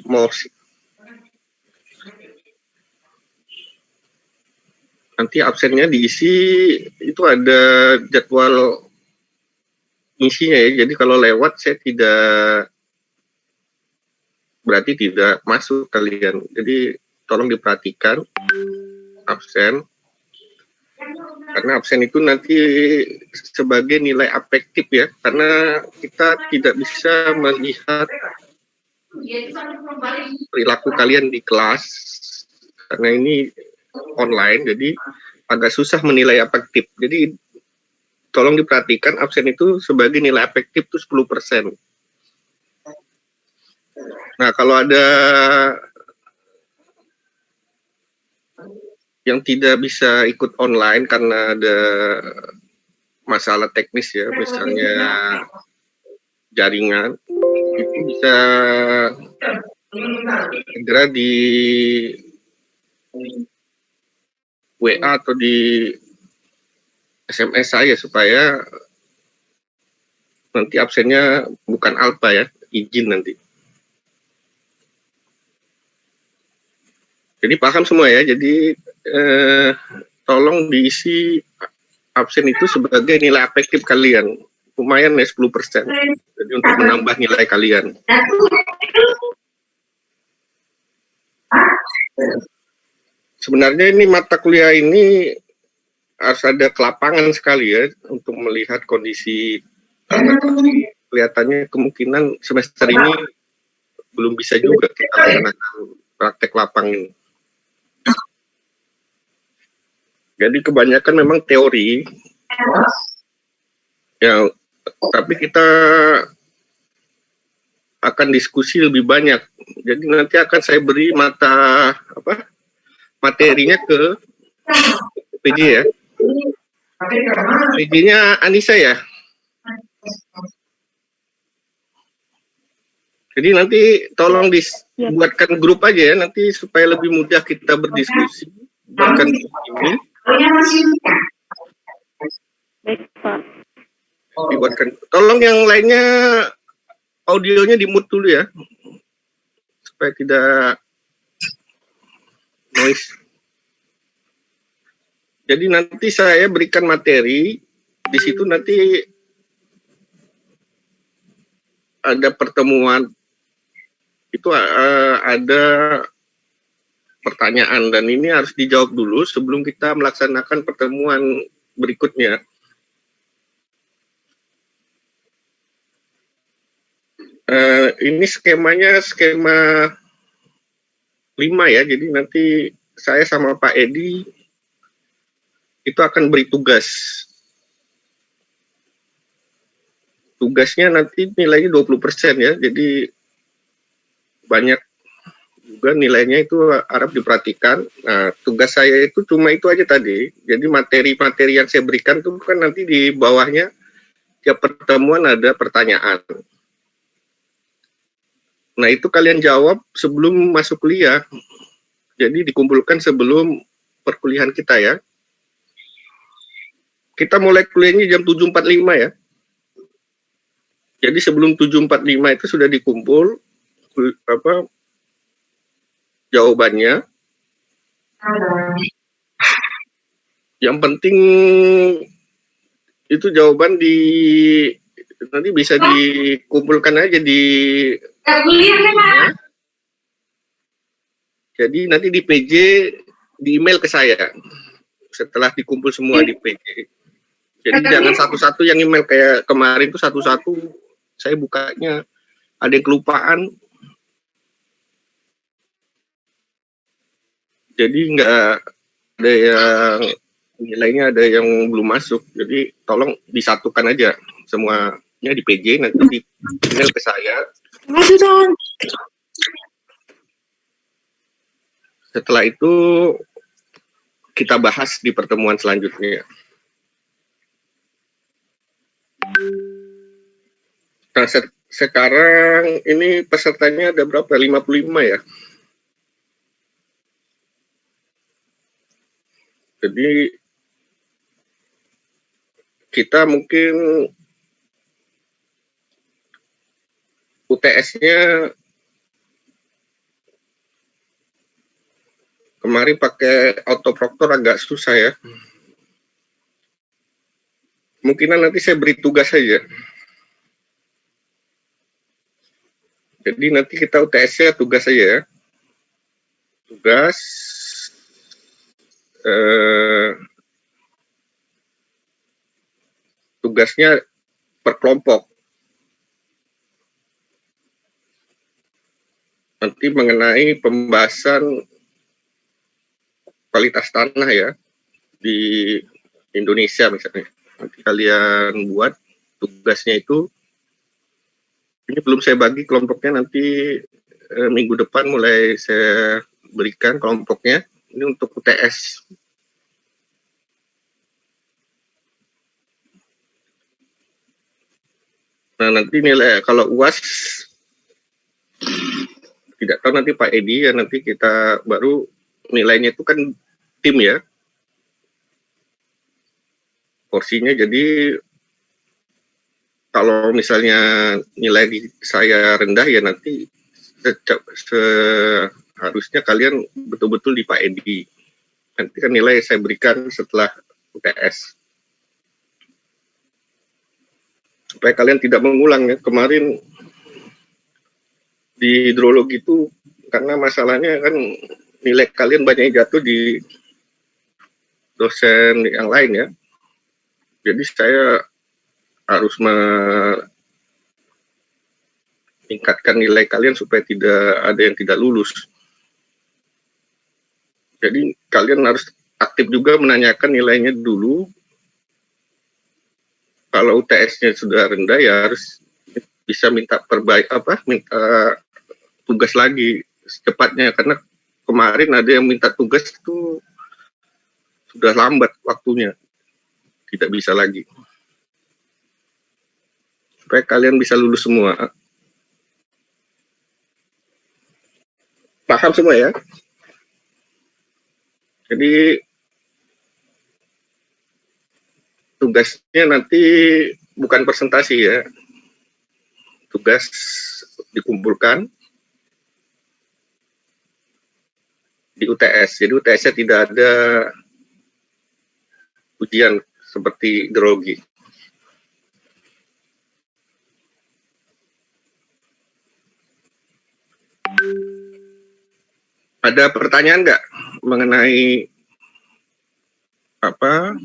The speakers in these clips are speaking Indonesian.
mau nanti absennya diisi, itu ada jadwal isinya ya. Jadi kalau lewat saya berarti tidak masuk kalian. Jadi tolong diperhatikan absen, karena absen itu nanti sebagai nilai afektif ya, karena kita tidak bisa melihat perilaku kalian di kelas karena ini online, jadi agak susah menilai afektif. Jadi tolong diperhatikan absen itu sebagai nilai afektif itu 10%. Nah, kalau ada yang tidak bisa ikut online karena ada masalah teknis ya, misalnya jaringan, itu bisa segera di WA atau di SMS saya supaya nanti absennya bukan alfa ya, izin nanti. Jadi paham semua ya, jadi tolong diisi absen itu sebagai nilai afektif kalian. Lumayan ya 10%. Jadi untuk menambah nilai kalian. Sebenarnya ini mata kuliah ini harus ada kelapangan sekali ya untuk melihat kondisi kelihatannya kemungkinan semester ini belum bisa juga kita laksanakan praktek lapang ini. Jadi kebanyakan memang teori ya, tapi kita akan diskusi lebih banyak. Jadi nanti akan saya beri materinya ke PJ ya. PJ-nya Anissa ya. Jadi nanti tolong dibuatkan grup aja ya, nanti supaya lebih mudah kita berdiskusi. Buatkan grup ini. Baik, Pak. Dibuatkan. Tolong yang lainnya audionya di-mute dulu ya, supaya tidak noise. Jadi nanti saya berikan materi, di situ nanti ada pertemuan, itu ada pertanyaan, dan ini harus dijawab dulu sebelum kita melaksanakan pertemuan berikutnya. Ini skemanya skema 5 ya, jadi nanti saya sama Pak Edi itu akan beri tugas. Tugasnya nanti nilainya 20% ya, jadi banyak juga nilainya itu harap diperhatikan. Nah, tugas saya itu cuma itu aja tadi. Jadi materi-materi yang saya berikan itu kan nanti di bawahnya tiap pertemuan ada pertanyaan. Nah, itu kalian jawab sebelum masuk kuliah. Jadi dikumpulkan sebelum perkuliahan kita ya. Kita mulai kuliahnya jam 7.45 ya. Jadi sebelum 7.45 itu sudah dikumpul jawabannya. Yang penting itu jawaban nanti bisa dikumpulkan aja di ya. Jadi nanti di PJ di email ke saya setelah dikumpul semua di PJ. Jadi jangan satu-satu yang email kayak kemarin tuh satu-satu saya bukanya ada yang kelupaan. Jadi nggak ada yang nilainya ada yang belum masuk. Jadi tolong disatukan aja semuanya di PJ, nanti di email ke saya. Setelah itu kita bahas di pertemuan selanjutnya. Nah, sekarang ini pesertanya ada berapa? 55 ya. Jadi kita mungkin UTS-nya Kemarin pakai autoproktor agak susah ya. Mungkinan nanti saya beri tugas saja. Jadi nanti kita UTS-nya tugas saja ya. Tugas tugasnya per kelompok. Nanti mengenai pembahasan kualitas tanah ya di Indonesia misalnya. Nanti kalian buat tugasnya itu. Ini belum saya bagi kelompoknya, nanti minggu depan mulai saya berikan kelompoknya. Ini untuk UTS. Nah nanti nilai kalau UAS tidak tahu nanti Pak Edi ya, nanti kita baru nilainya itu kan tim ya. Porsinya jadi kalau misalnya nilai di saya rendah ya nanti seharusnya kalian betul-betul di Pak Edi. Nanti kan nilai saya berikan setelah UTS. Supaya kalian tidak mengulang ya. Kemarin di hidrologi itu karena masalahnya kan nilai kalian banyak jatuh di dosen yang lain ya. Jadi saya harus meningkatkan nilai kalian supaya tidak ada yang tidak lulus. Jadi kalian harus aktif juga menanyakan nilainya dulu. Kalau UTS-nya sudah rendah ya harus bisa minta minta tugas lagi secepatnya, karena kemarin ada yang minta tugas itu sudah lambat waktunya, tidak bisa lagi. Supaya kalian bisa lulus semua. Paham semua ya? Jadi tugasnya nanti bukan presentasi ya. Tugas dikumpulkan di UTS. Jadi UTS-nya tidak ada ujian seperti hidrologi. Ada pertanyaan nggak mengenai apa?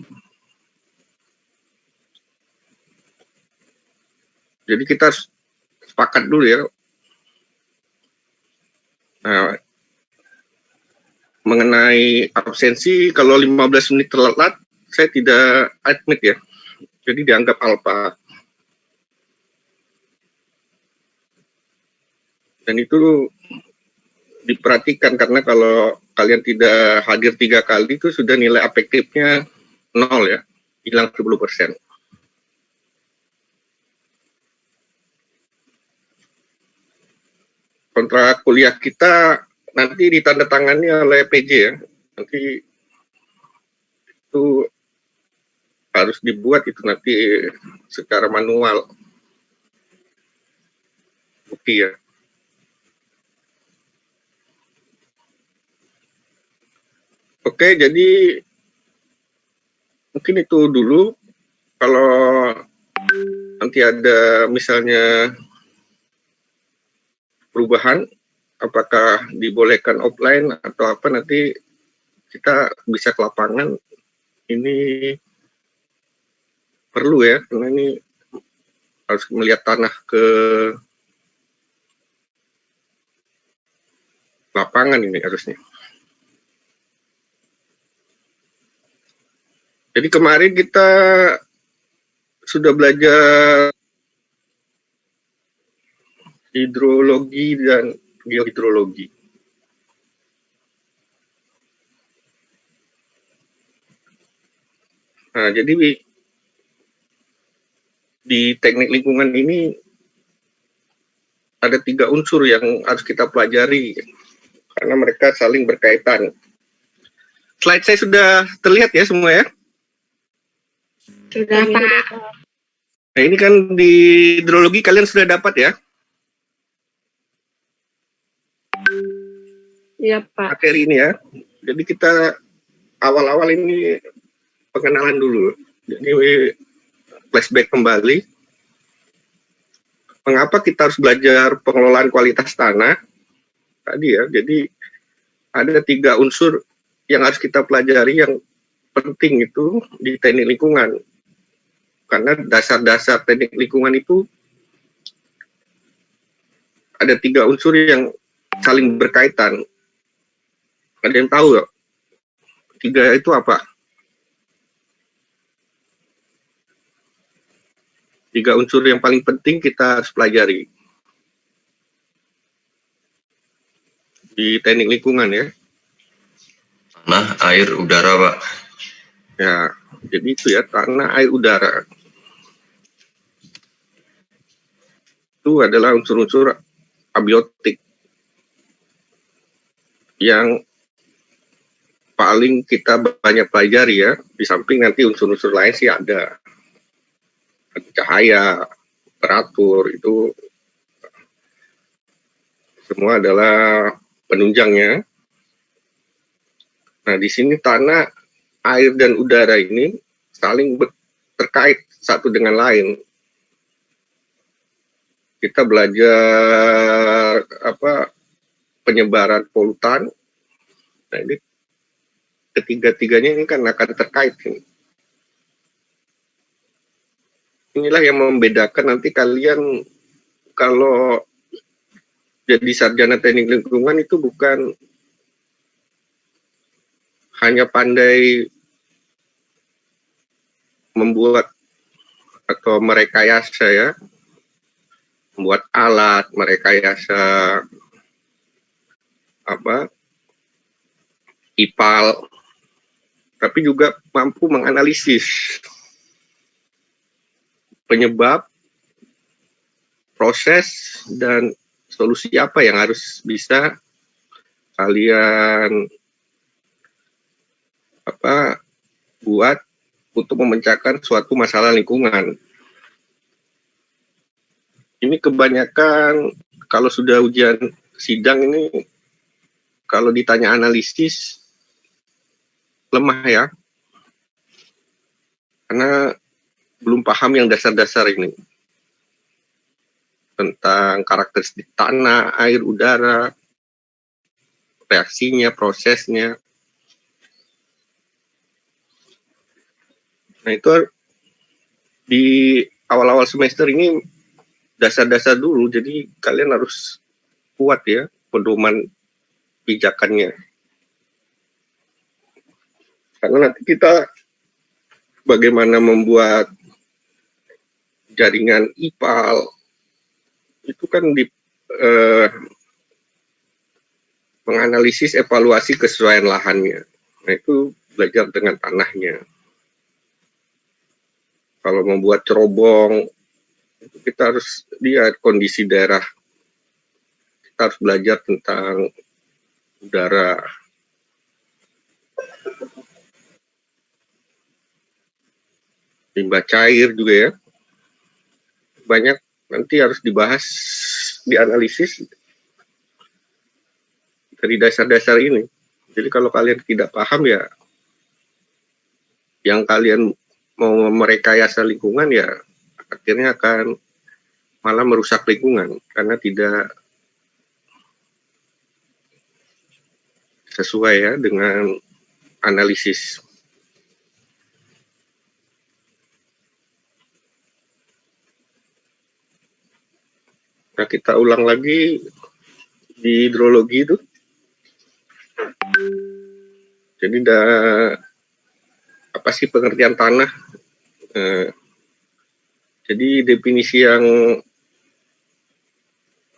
Jadi kita sepakat dulu ya. Nah, mengenai absensi, kalau 15 menit telat, saya tidak admit ya. Jadi dianggap alpha. Dan itu diperhatikan karena kalau kalian tidak hadir 3 kali itu sudah nilai afektifnya 0 ya, hilang 10%. Kontrak kuliah kita nanti ditandatangani oleh PJ ya, nanti itu harus dibuat itu nanti secara manual bukti ya. Oke, jadi mungkin itu dulu. Kalau nanti ada misalnya perubahan, apakah dibolehkan offline atau apa, nanti kita bisa ke lapangan. Ini perlu ya, karena ini harus melihat tanah ke lapangan ini harusnya. Jadi kemarin kita sudah belajar hidrologi dan geohidrologi. Nah, jadi di teknik lingkungan ini ada 3 unsur yang harus kita pelajari karena mereka saling berkaitan. Slide saya sudah terlihat ya semua ya? Sudah, Pak. Nah, ini kan di hidrologi kalian sudah dapat ya? Iya, Pak. Materi ini ya. Jadi kita awal-awal ini pengenalan dulu. Jadi flashback kembali. Mengapa kita harus belajar pengelolaan kualitas tanah? Tadi ya, jadi ada 3 unsur yang harus kita pelajari yang penting itu di teknik lingkungan. Karena dasar-dasar teknik lingkungan itu ada 3 unsur yang saling berkaitan. Ada yang tahu ya? 3 itu apa? 3 unsur yang paling penting kita harus pelajari di teknik lingkungan ya. Tanah, air, udara, Pak. Ya, jadi itu ya, tanah, air, udara. Itu adalah unsur-unsur abiotik yang paling kita banyak pelajari ya. Di samping nanti unsur-unsur lain sih ada cahaya, temperatur, itu semua adalah penunjangnya. Nah, di sini tanah, air, dan udara ini saling terkait satu dengan lain. Kita belajar penyebaran polutan. Nah, ini ketiga-tiganya ini kan akan terkait. Inilah yang membedakan nanti kalian kalau jadi sarjana teknik lingkungan itu bukan hanya pandai membuat atau merekayasa ya, membuat alat, merekayasa IPAL, tapi juga mampu menganalisis penyebab, proses, dan solusi apa yang harus bisa kalian buat untuk memecahkan suatu masalah lingkungan. Ini kebanyakan kalau sudah ujian sidang ini, kalau ditanya analisis, lemah ya. Karena belum paham yang dasar-dasar ini. Tentang karakteristik tanah, air, udara, reaksinya, prosesnya. Nah, itu di awal-awal semester ini dasar-dasar dulu, jadi kalian harus kuat ya pedoman pijakannya. Karena nanti kita bagaimana membuat jaringan IPAL, itu kan menganalisis evaluasi kesesuaian lahannya. Nah, itu belajar dengan tanahnya. Kalau membuat cerobong, kita harus lihat kondisi daerah. Kita harus belajar tentang udara. Limbah cair juga ya. Banyak nanti harus dibahas, dianalisis dari dasar-dasar ini. Jadi kalau kalian tidak paham ya, yang kalian mau merekayasa lingkungan ya akhirnya akan malah merusak lingkungan karena tidak sesuai ya dengan analisis. Nah, kita ulang lagi di hidrologi itu. Jadi apa sih pengertian tanah? Jadi definisi yang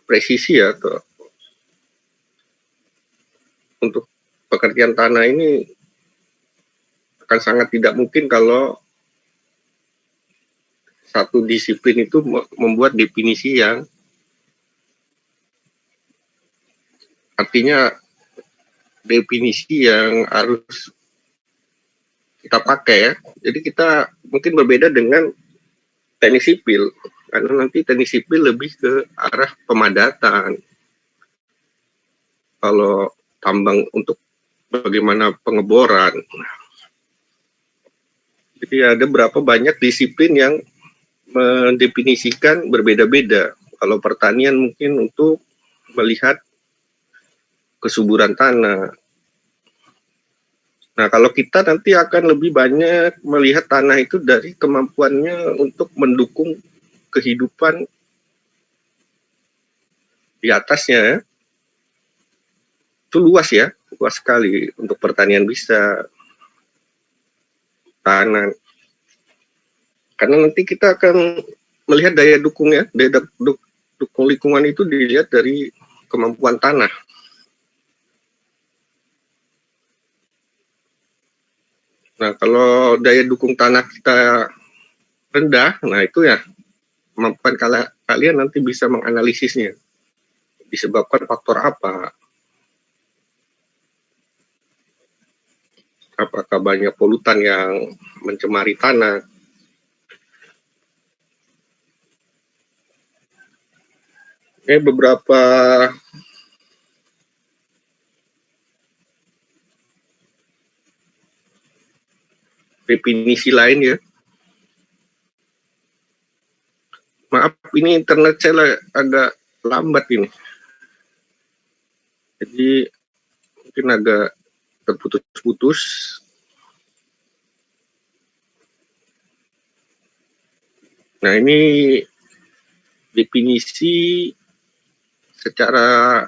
presisi ya, atau untuk pengertian tanah ini akan sangat tidak mungkin kalau satu disiplin itu membuat definisi yang artinya definisi yang harus kita pakai ya. Jadi kita mungkin berbeda dengan teknik sipil, karena nanti teknik sipil lebih ke arah pemadatan. Kalau tambang untuk bagaimana pengeboran. Jadi ada berapa banyak disiplin yang mendefinisikan berbeda-beda. Kalau pertanian mungkin untuk melihat kesuburan tanah. Nah, kalau kita nanti akan lebih banyak melihat tanah itu dari kemampuannya untuk mendukung kehidupan di atasnya, ya. Itu luas ya, luas sekali. Untuk pertanian bisa, tanah. Karena nanti kita akan melihat daya dukungnya, daya dukung lingkungan itu dilihat dari kemampuan tanah. Nah, kalau daya dukung tanah kita rendah, nah itu ya kemampuan kalian nanti bisa menganalisisnya. Disebabkan faktor apa? Apakah banyak polutan yang mencemari tanah? Ini beberapa definisi lain ya. Maaf, ini internet saya agak lambat ini. Jadi mungkin agak terputus-putus. Nah, ini definisi secara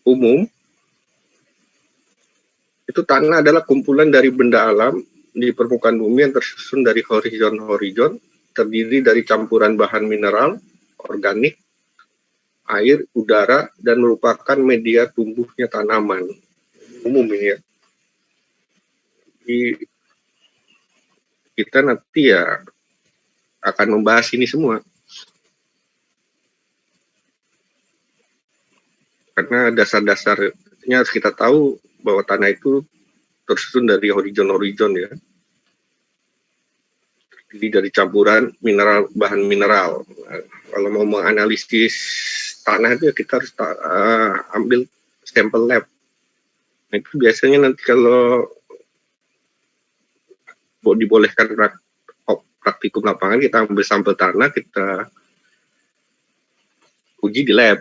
umum. Itu tanah adalah kumpulan dari benda alam di permukaan bumi yang tersusun dari horizon-horizon, terdiri dari campuran bahan mineral, organik, air, udara, dan merupakan media tumbuhnya tanaman. Umum ini ya. Jadi kita nanti ya akan membahas ini semua. Karena dasar-dasarnya harus kita tahu bahwa tanah itu tersusun dari horizon-horizon ya. Jadi dari campuran mineral, bahan mineral. Nah, kalau mau menganalisis tanah itu ya kita harus ambil sampel lab. Nah, itu biasanya nanti kalau dibolehkan praktikum lapangan, kita ambil sampel tanah, kita uji di lab.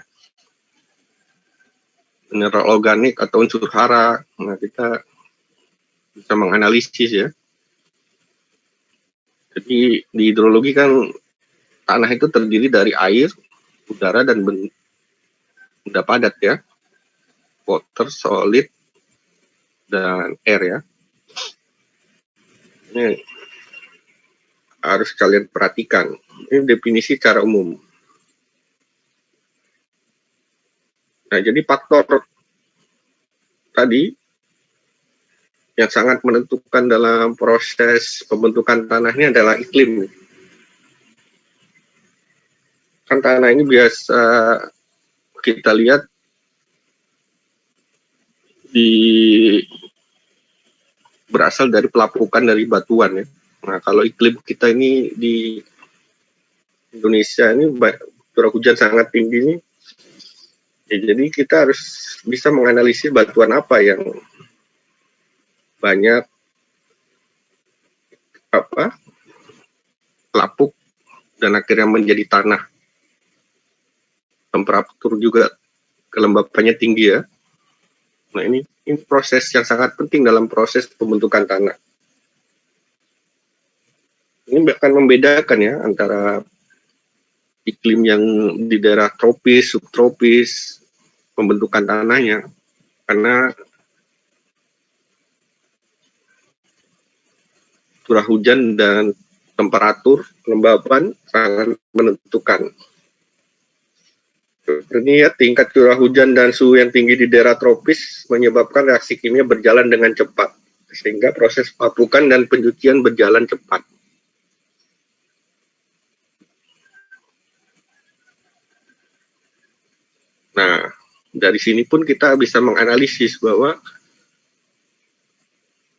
Mineral organik atau unsur hara, nah kita bisa menganalisis ya. Jadi di hidrologi kan tanah itu terdiri dari air, udara, dan benda padat ya. Water, solid, dan air ya. Ini harus kalian perhatikan. Ini definisi secara umum. Nah, jadi faktor tadi yang sangat menentukan dalam proses pembentukan tanahnya adalah iklim. Kan tanah ini biasa kita lihat berasal dari pelapukan dari batuan ya. Nah, kalau iklim kita ini di Indonesia ini curah hujan sangat tinggi nih. Ya, jadi kita harus bisa menganalisis batuan apa yang banyak lapuk dan akhirnya menjadi tanah. Temperatur juga kelembapannya tinggi ya. Nah, ini proses yang sangat penting dalam proses pembentukan tanah. Ini akan membedakan ya antara iklim yang di daerah tropis, subtropis, pembentukan tanahnya. Karena curah hujan dan temperatur kelembapan sangat menentukan. Ini ya, tingkat curah hujan dan suhu yang tinggi di daerah tropis menyebabkan reaksi kimia berjalan dengan cepat, sehingga proses pelapukan dan pencucian berjalan cepat. Nah, dari sini pun kita bisa menganalisis bahwa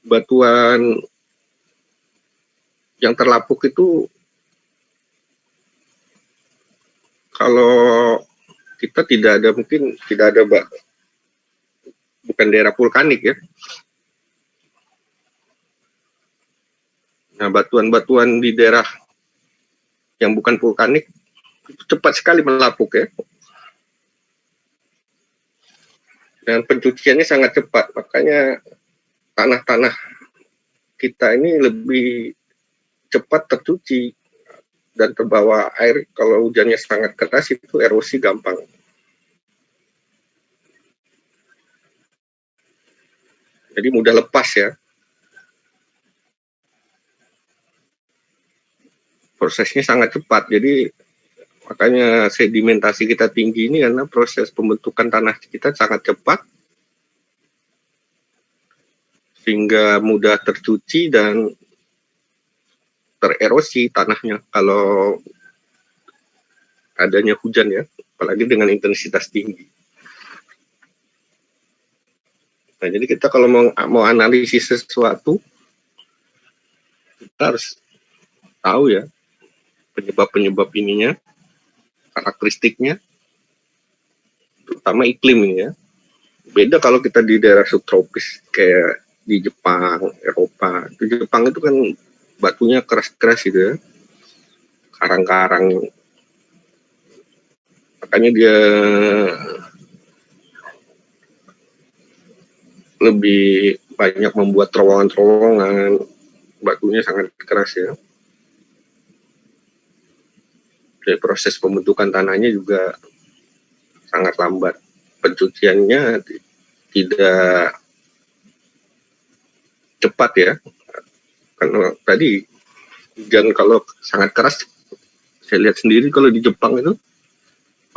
batuan yang terlapuk itu kalau kita mungkin tidak ada bukan daerah vulkanik ya. Nah, batuan-batuan di daerah yang bukan vulkanik itu cepat sekali melapuk ya. Dan pencuciannya sangat cepat, makanya tanah-tanah kita ini lebih cepat tercuci dan terbawa air. Kalau hujannya sangat keras itu erosi gampang. Jadi mudah lepas ya. Prosesnya sangat cepat, jadi makanya sedimentasi kita tinggi ini karena proses pembentukan tanah kita sangat cepat sehingga mudah tercuci dan tererosi tanahnya kalau adanya hujan ya, apalagi dengan intensitas tinggi. Nah, jadi kita kalau mau analisis sesuatu, kita harus tahu ya penyebab ininya, karakteristiknya, terutama iklim ini ya. Beda kalau kita di daerah subtropis kayak di Jepang, Eropa. Di Jepang itu kan batunya keras-keras gitu ya, karang-karang. Makanya dia lebih banyak membuat terowongan-terowongan, batunya sangat keras ya. Jadi proses pembentukan tanahnya juga sangat lambat. Pencuciannya tidak cepat ya. Karena tadi hujan kalau sangat keras, saya lihat sendiri kalau di Jepang itu,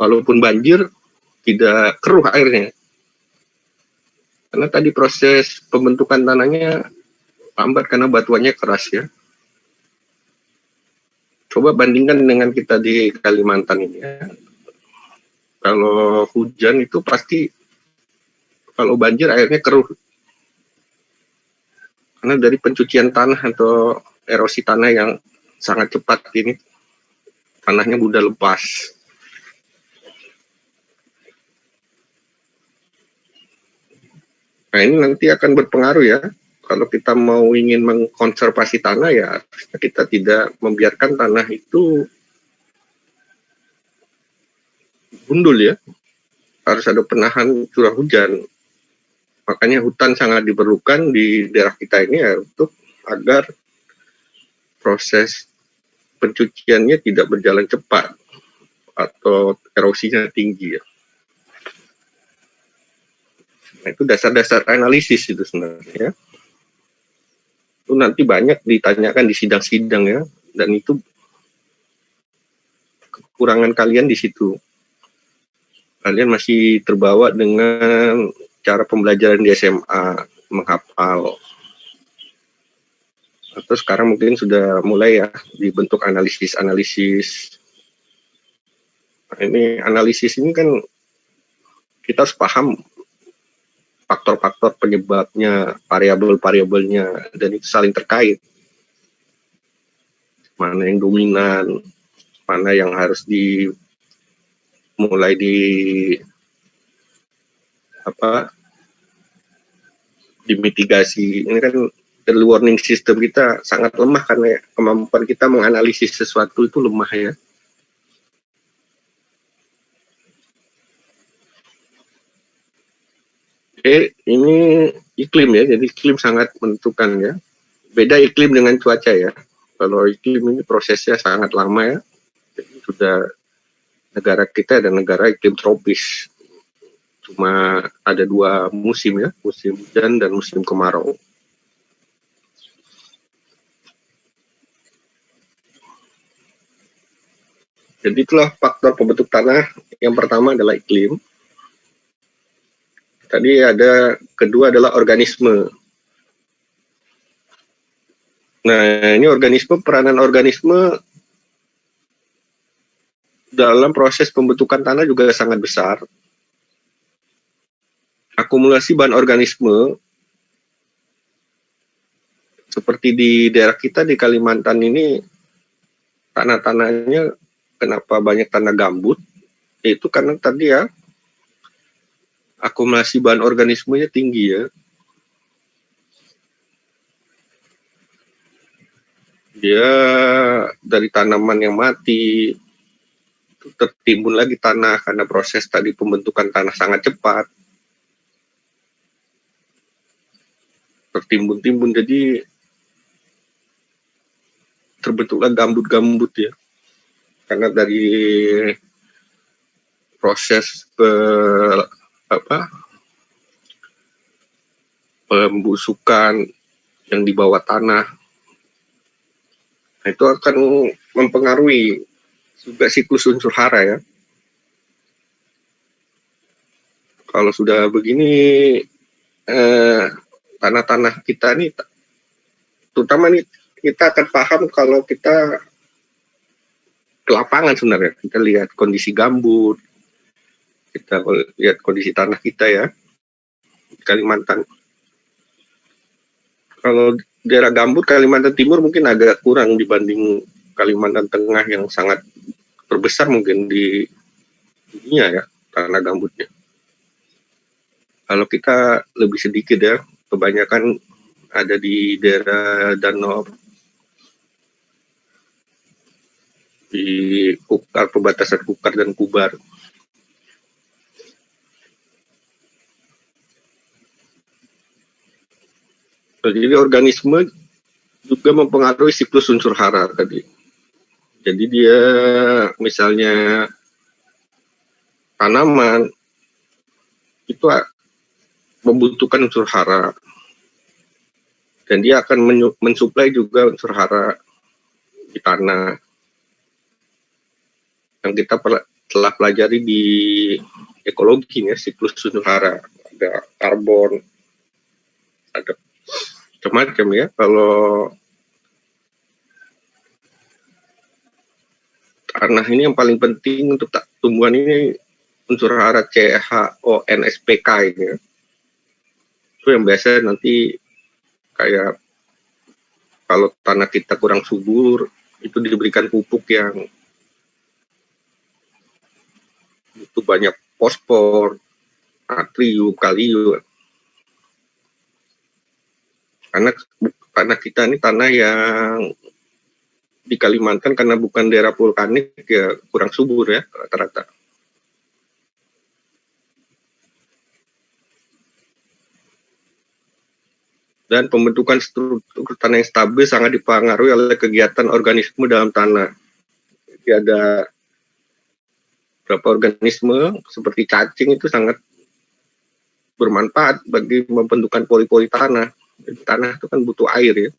walaupun banjir, tidak keruh airnya. Karena tadi proses pembentukan tanahnya lambat karena batuannya keras ya. Coba bandingkan dengan kita di Kalimantan ini ya. Kalau hujan itu pasti kalau banjir airnya keruh. Karena dari pencucian tanah atau erosi tanah yang sangat cepat ini, tanahnya mudah lepas. Nah, ini nanti akan berpengaruh ya. Kalau kita mau ingin mengkonservasi tanah ya, kita tidak membiarkan tanah itu gundul ya. Harus ada penahan curah hujan. Makanya hutan sangat diperlukan di daerah kita ini ya, untuk agar proses pencuciannya tidak berjalan cepat atau erosinya tinggi ya. Nah, itu dasar-dasar analisis itu sebenarnya. Itu nanti banyak ditanyakan di sidang-sidang ya, dan itu kekurangan kalian di situ. Kalian masih terbawa dengan cara pembelajaran di SMA, menghafal. Atau sekarang mungkin sudah mulai ya dibentuk analisis-analisis. Nah, ini analisis ini kan kita harus paham faktor-faktor penyebabnya, variabel-variabelnya, dan itu saling terkait. Mana yang dominan, mana yang harus dimitigasi. Ini kan early warning system kita sangat lemah karena kemampuan kita menganalisis sesuatu itu lemah ya. Ini iklim ya, jadi iklim sangat menentukan ya. Beda iklim dengan cuaca ya. Kalau iklim ini prosesnya sangat lama ya. Jadi sudah negara kita dan negara iklim tropis. Cuma ada 2 musim ya, musim hujan dan musim kemarau. Jadi itulah faktor pembentuk tanah. Yang pertama adalah iklim. Tadi kedua adalah organisme. Nah, ini peranan organisme dalam proses pembentukan tanah juga sangat besar. Akumulasi bahan organisme seperti di daerah kita di Kalimantan ini, tanah-tanahnya kenapa banyak tanah gambut? Itu karena tadi ya akumulasi bahan organismenya tinggi ya. Dia dari tanaman yang mati tertimbun lagi tanah karena proses tadi pembentukan tanah sangat cepat. Tertimbun-timbun jadi terbentuklah gambut-gambut ya. Karena dari proses pembusukan yang di bawah tanah, nah, itu akan mempengaruhi juga siklus unsur hara ya. Kalau sudah begini tanah-tanah kita nih, terutama nih kita akan paham kalau kita ke lapangan sebenarnya, kita lihat kondisi gambut, kita lihat kondisi tanah kita ya, Kalimantan. Kalau daerah gambut Kalimantan Timur mungkin agak kurang dibanding Kalimantan Tengah yang sangat terbesar mungkin di dunia ya, tanah gambutnya. Kalau kita lebih sedikit ya, kebanyakan ada di daerah danau, di Kukar, perbatasan Kukar dan Kubar. Jadi organisme juga mempengaruhi siklus unsur hara tadi. Jadi dia misalnya tanaman itu membutuhkan unsur hara dan dia akan mensuplai juga unsur hara di tanah yang kita telah pelajari di ekologi ya, siklus unsur hara, ada karbon, ada macam-macam ya. Kalau tanah ini yang paling penting untuk tumbuhan ini unsur hara CHONSPK ini ya. Itu yang biasa nanti kayak kalau tanah kita kurang subur itu diberikan pupuk yang itu banyak fosfor, natrium, kalium. Karena tanah kita ini tanah yang di Kalimantan karena bukan daerah vulkanik ya kurang subur ya rata-rata. Dan pembentukan struktur tanah yang stabil sangat dipengaruhi oleh kegiatan organisme dalam tanah. Jadi ada beberapa organisme seperti cacing itu sangat bermanfaat bagi pembentukan pori-pori tanah. Jadi, tanah itu kan butuh air ya.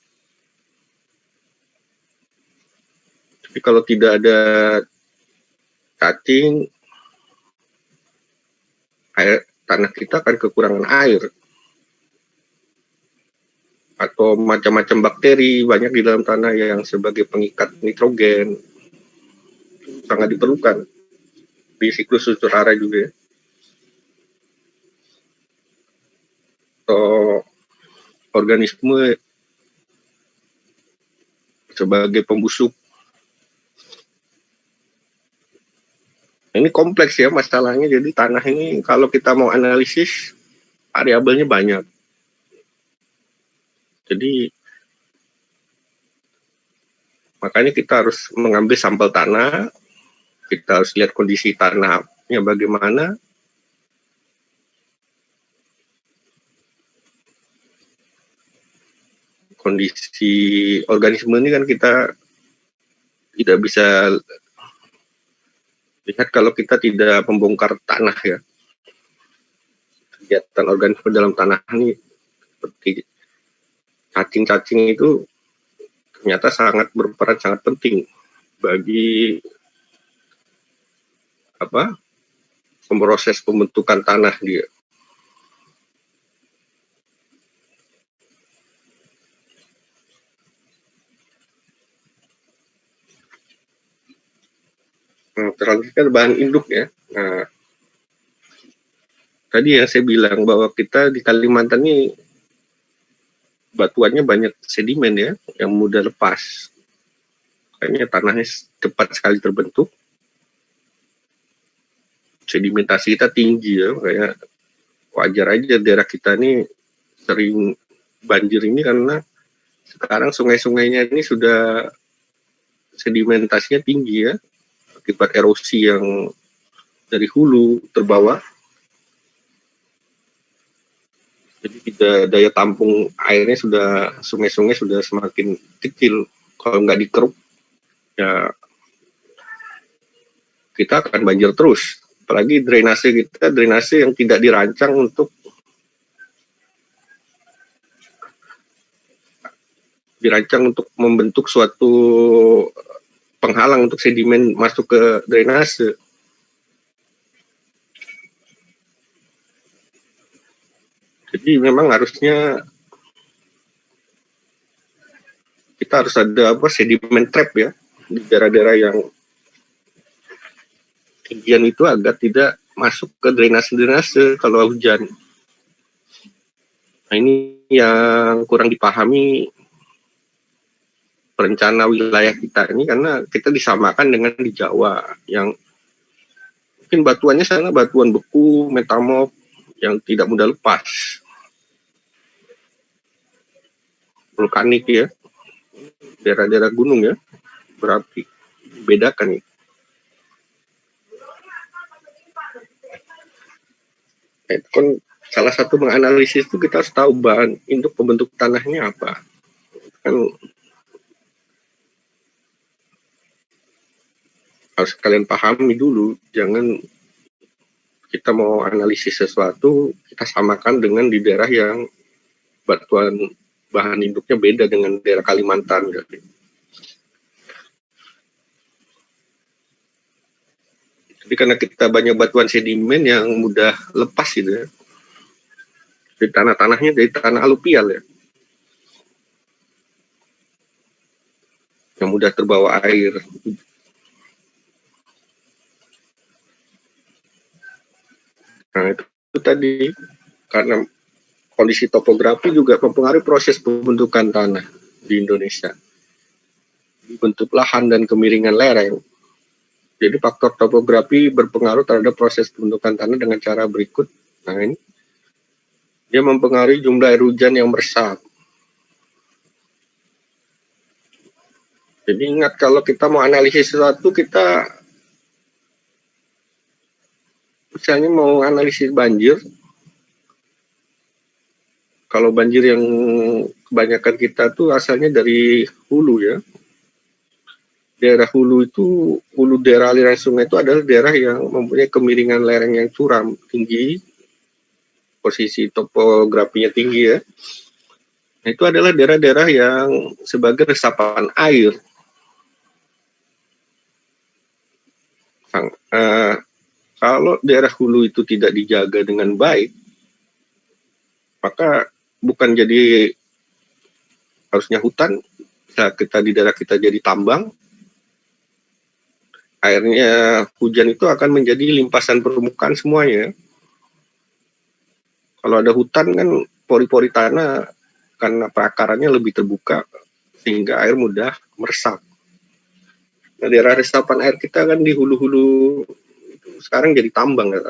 Tapi kalau tidak ada cacing, tanah kita akan kekurangan air. Atau macam-macam bakteri banyak di dalam tanah yang sebagai pengikat nitrogen sangat diperlukan di siklus unsur hara juga ya. Atau organisme sebagai pembusuk. Ini kompleks ya masalahnya, jadi tanah ini kalau kita mau analisis variabelnya banyak. Jadi makanya kita harus mengambil sampel tanah, kita harus lihat kondisi tanahnya bagaimana, kondisi organisme ini kan kita tidak bisa lihat kalau kita tidak membongkar tanah ya. Kegiatan organisme dalam tanah ini seperti cacing-cacing itu ternyata sangat berperan sangat penting bagi proses pembentukan tanah dia. Nah, selanjutnya bahan induk ya. Nah, tadi yang saya bilang bahwa kita di Kalimantan ini batuannya banyak sedimen ya, yang mudah lepas. Kayaknya tanahnya cepat sekali terbentuk. sedimentasi kita tinggi ya, kayak wajar aja daerah kita ini sering banjir ini karena sekarang sungai-sungainya ini sudah sedimentasinya tinggi ya, akibat erosi yang dari hulu terbawa. Jadi daya tampung airnya sudah, sungai-sungai sudah semakin kecil. Kalau nggak dikeruk, ya kita akan banjir terus. Apalagi drainase kita, drainase yang tidak dirancang untuk membentuk suatu penghalang untuk sedimen masuk ke drainase. Jadi memang harusnya kita harus ada sedimen trap ya di daerah-daerah yang tinggian itu agar tidak masuk ke drainase kalau hujan. Nah, ini yang kurang dipahami perencana wilayah kita ini, karena kita disamakan dengan di Jawa yang mungkin batuannya sana batuan beku, metamorf yang tidak mudah lepas, vulkanik ya, daerah-daerah gunung ya, berapi, bedakan nih. Itu kan salah satu menganalisis itu kita harus tahu bahan untuk pembentuk tanahnya apa. Kan harus kalian pahami dulu, jangan kita mau analisis sesuatu kita samakan dengan di daerah yang batuan bahan induknya beda dengan daerah Kalimantan. Jadi karena kita banyak batuan sedimen yang mudah lepas gitu ya, di tanah-tanahnya dari tanah aluvial ya, yang mudah terbawa air. Nah itu tadi, karena kondisi topografi juga mempengaruhi proses pembentukan tanah di Indonesia. Bentuk lahan dan kemiringan lereng. Jadi faktor topografi berpengaruh terhadap proses pembentukan tanah dengan cara berikut. Nah ini, dia mempengaruhi jumlah air hujan yang meresap. Jadi ingat, kalau kita mau analisis sesuatu, kita misalnya mau analisis banjir, kalau banjir yang kebanyakan kita tuh asalnya dari hulu ya. Daerah hulu itu, hulu daerah aliran sungai itu adalah daerah yang mempunyai kemiringan lereng yang curam, tinggi, posisi topografinya tinggi ya. Nah, itu adalah daerah-daerah yang sebagai resapan air. Kalau daerah hulu itu tidak dijaga dengan baik, maka bukan jadi harusnya hutan, kita di daerah kita jadi tambang, airnya hujan itu akan menjadi limpasan permukaan semuanya. Kalau ada hutan kan pori-pori tanah karena perakarannya lebih terbuka sehingga air mudah meresap. Nah, daerah resapan air kita kan di hulu-hulu sekarang jadi tambang ya.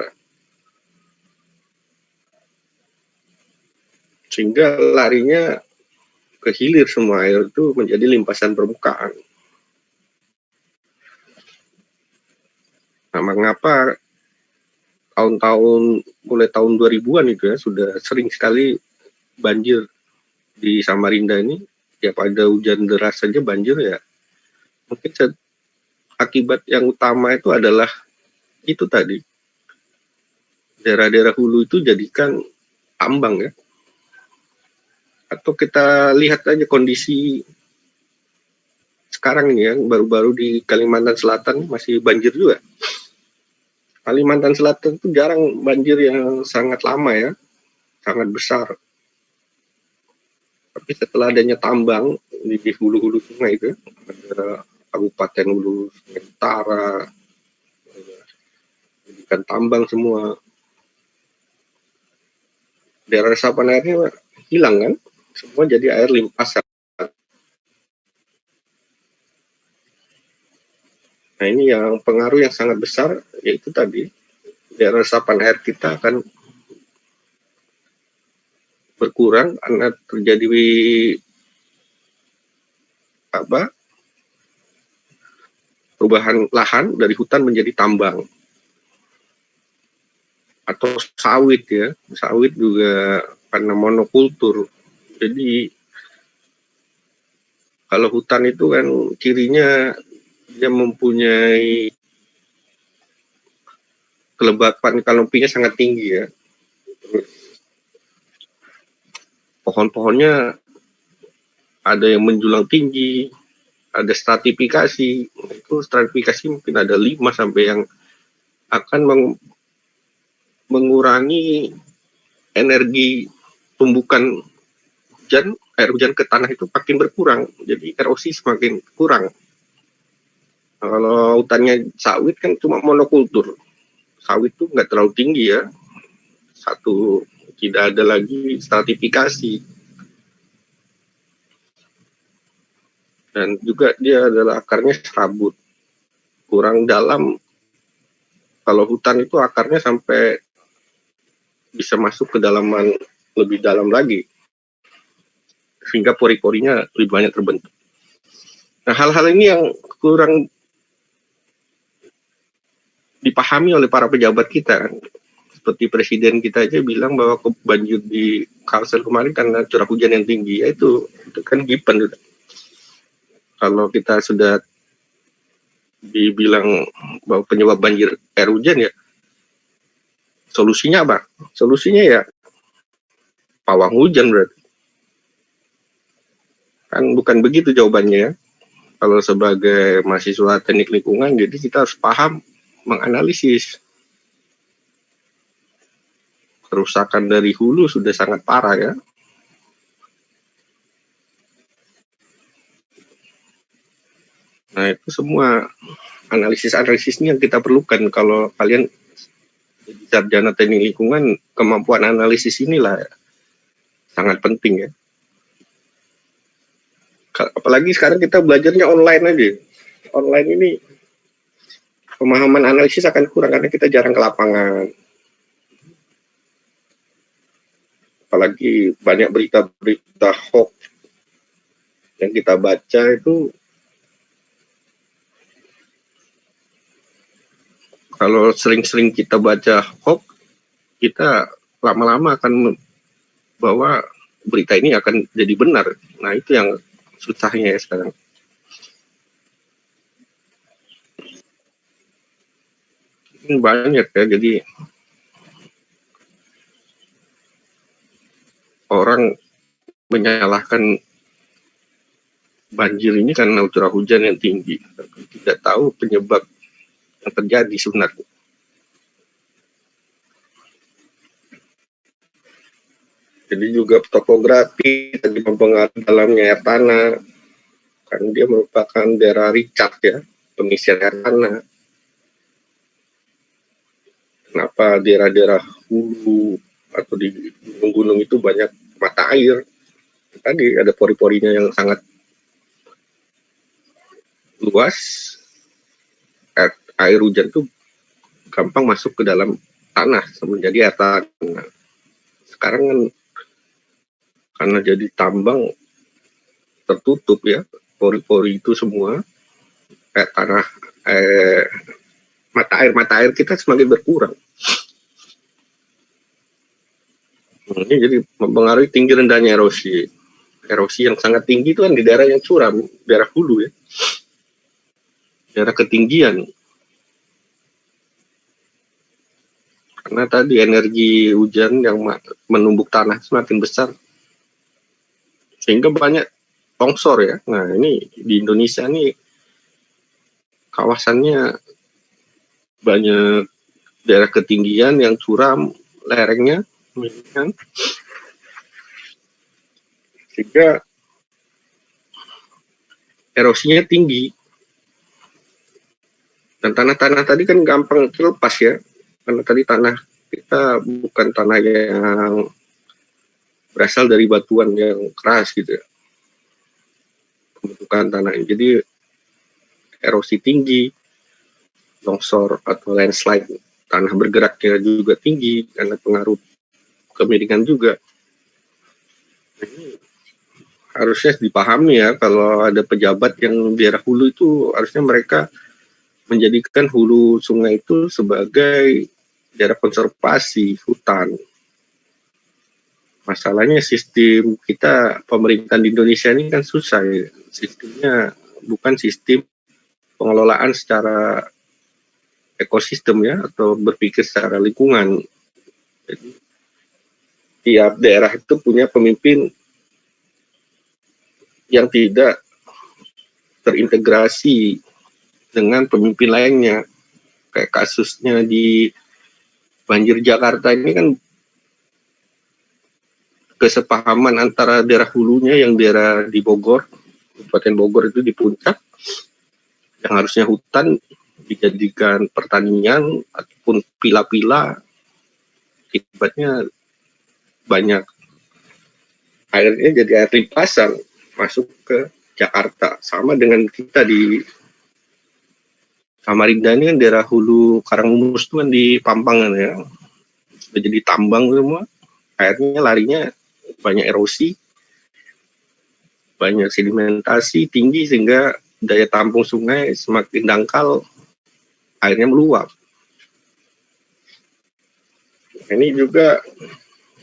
Sehingga larinya ke hilir, semua air itu menjadi limpasan permukaan. Nah, mengapa tahun-tahun mulai tahun 2000-an itu ya sudah sering sekali banjir di Samarinda ini, tiap ada hujan deras saja banjir ya. Mungkin akibat yang utama itu adalah itu tadi, daerah-daerah hulu itu jadikan tambang ya. Atau kita lihat aja kondisi sekarang ini ya, baru-baru di Kalimantan Selatan masih banjir juga. Kalimantan Selatan itu jarang banjir yang sangat lama ya, sangat besar. Tapi setelah adanya tambang di hulu-hulu sungai itu, ada Kabupaten Hulu Sungai Utara, ikan tambang semua, daerah resapan airnya hilang kan, semua jadi air limpasan. Nah ini yang pengaruh yang sangat besar, yaitu tadi daerah resapan air kita akan berkurang karena terjadi perubahan lahan dari hutan menjadi tambang atau sawit ya. Sawit juga karena monokultur. Jadi kalau hutan itu kan cirinya dia mempunyai kelembapan kanopinya sangat tinggi ya. Pohon-pohonnya ada yang menjulang tinggi, ada stratifikasi. Itu stratifikasi mungkin ada 5 sampai yang akan mengurangi energi tumbukan hujan, air hujan ke tanah itu makin berkurang. Jadi erosi semakin kurang. Nah, kalau hutannya sawit kan cuma monokultur. Sawit itu nggak terlalu tinggi ya. Satu, tidak ada lagi stratifikasi. Dan juga dia adalah akarnya serabut. Kurang dalam. Kalau hutan itu akarnya sampai bisa masuk ke dalaman lebih dalam lagi. Sehingga pori-porinya lebih banyak terbentuk. Nah, hal-hal ini yang kurang dipahami oleh para pejabat kita. Seperti presiden kita aja bilang bahwa banjir di Kalsel kemarin karena curah hujan yang tinggi. Ya itu kan given. Kalau kita sudah dibilang bahwa penyebab banjir air hujan ya, solusinya apa? Solusinya ya pawang hujan berarti. Kan bukan begitu jawabannya ya. Kalau sebagai mahasiswa teknik lingkungan, jadi kita harus paham menganalisis. Kerusakan dari hulu sudah sangat parah ya. Nah itu semua analisis ini yang kita perlukan. Kalau kalian sarjana teknik lingkungan, kemampuan analisis inilah sangat penting ya. Apalagi sekarang kita belajarnya online aja. Online ini pemahaman analisis akan kurang karena kita jarang ke lapangan. Apalagi banyak berita-berita hoax yang kita baca itu, kalau sering-sering kita baca hoax, kita lama-lama akan bahwa berita ini akan jadi benar. Nah itu yang susahnya ya sekarang. Ini banyak ya, jadi orang menyalahkan banjir ini karena curah hujan yang tinggi. Tidak tahu penyebab yang terjadi sebenarnya. Jadi juga topografi tadi mempengaruhi dalamnya air tanah. Kan dia merupakan daerah recharge ya, pengisian air tanah. Kenapa daerah-daerah hulu atau di gunung-gunung itu banyak mata air? Tadi ada pori-porinya yang sangat luas. Air hujan itu gampang masuk ke dalam tanah menjadi air tanah. Sekarang kan karena jadi tambang tertutup ya, pori-pori itu semua, tanah, mata air kita semakin berkurang. Ini jadi mempengaruhi tinggi rendahnya erosi. Erosi yang sangat tinggi itu kan di daerah yang curam, daerah hulu ya, daerah ketinggian. Karena tadi energi hujan yang menumbuk tanah semakin besar, sehingga banyak longsor ya. Nah ini di Indonesia nih kawasannya banyak daerah ketinggian yang curam, lerengnya, kan? Sehingga erosinya tinggi. Dan tanah-tanah tadi kan gampang terlepas ya, karena tadi tanah kita bukan tanah yang berasal dari batuan yang keras gitu ya, pembentukan tanah. Jadi erosi tinggi, longsor atau landslide tanah bergeraknya juga tinggi karena pengaruh kemiringan juga. Ini harusnya dipahami ya, kalau ada pejabat yang daerah hulu itu harusnya mereka menjadikan hulu sungai itu sebagai daerah konservasi hutan. Masalahnya sistem kita, pemerintahan di Indonesia ini kan susah ya. Sistemnya bukan sistem pengelolaan secara ekosistem ya, atau berpikir secara lingkungan. Jadi, tiap daerah itu punya pemimpin yang tidak terintegrasi dengan pemimpin lainnya. Kayak kasusnya di banjir Jakarta ini kan kesepahaman antara daerah hulunya yang daerah di Bogor, Kabupaten Bogor itu di puncak, yang harusnya hutan dijadikan pertanian ataupun pila-pila, akibatnya banyak airnya jadi air limpasan masuk ke Jakarta. Sama dengan kita di Samarinda ini kan daerah hulu Karangmus itu kan di Pampangan ya, sudah jadi tambang semua, airnya larinya banyak erosi, banyak sedimentasi tinggi sehingga daya tampung sungai semakin dangkal, airnya meluap. Ini juga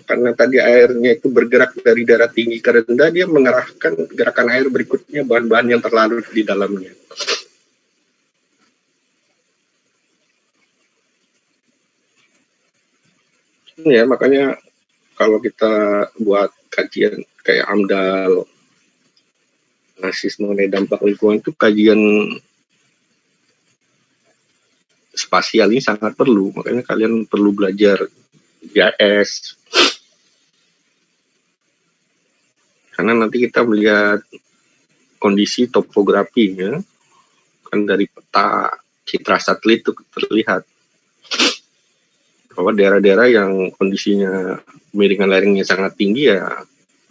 karena tadi airnya itu bergerak dari daerah tinggi ke rendah, dia mengarahkan gerakan air berikutnya bahan-bahan yang terlarut di dalamnya. Ya, makanya kalau kita buat kajian kayak AMDAL, analisis mengenai dampak lingkungan, itu kajian spasial ini sangat perlu. Makanya kalian perlu belajar GIS, karena nanti kita melihat kondisi topografi ya, kan dari peta citra satelit itu terlihat bahwa daerah-daerah yang kondisinya kemiringan lerengnya sangat tinggi ya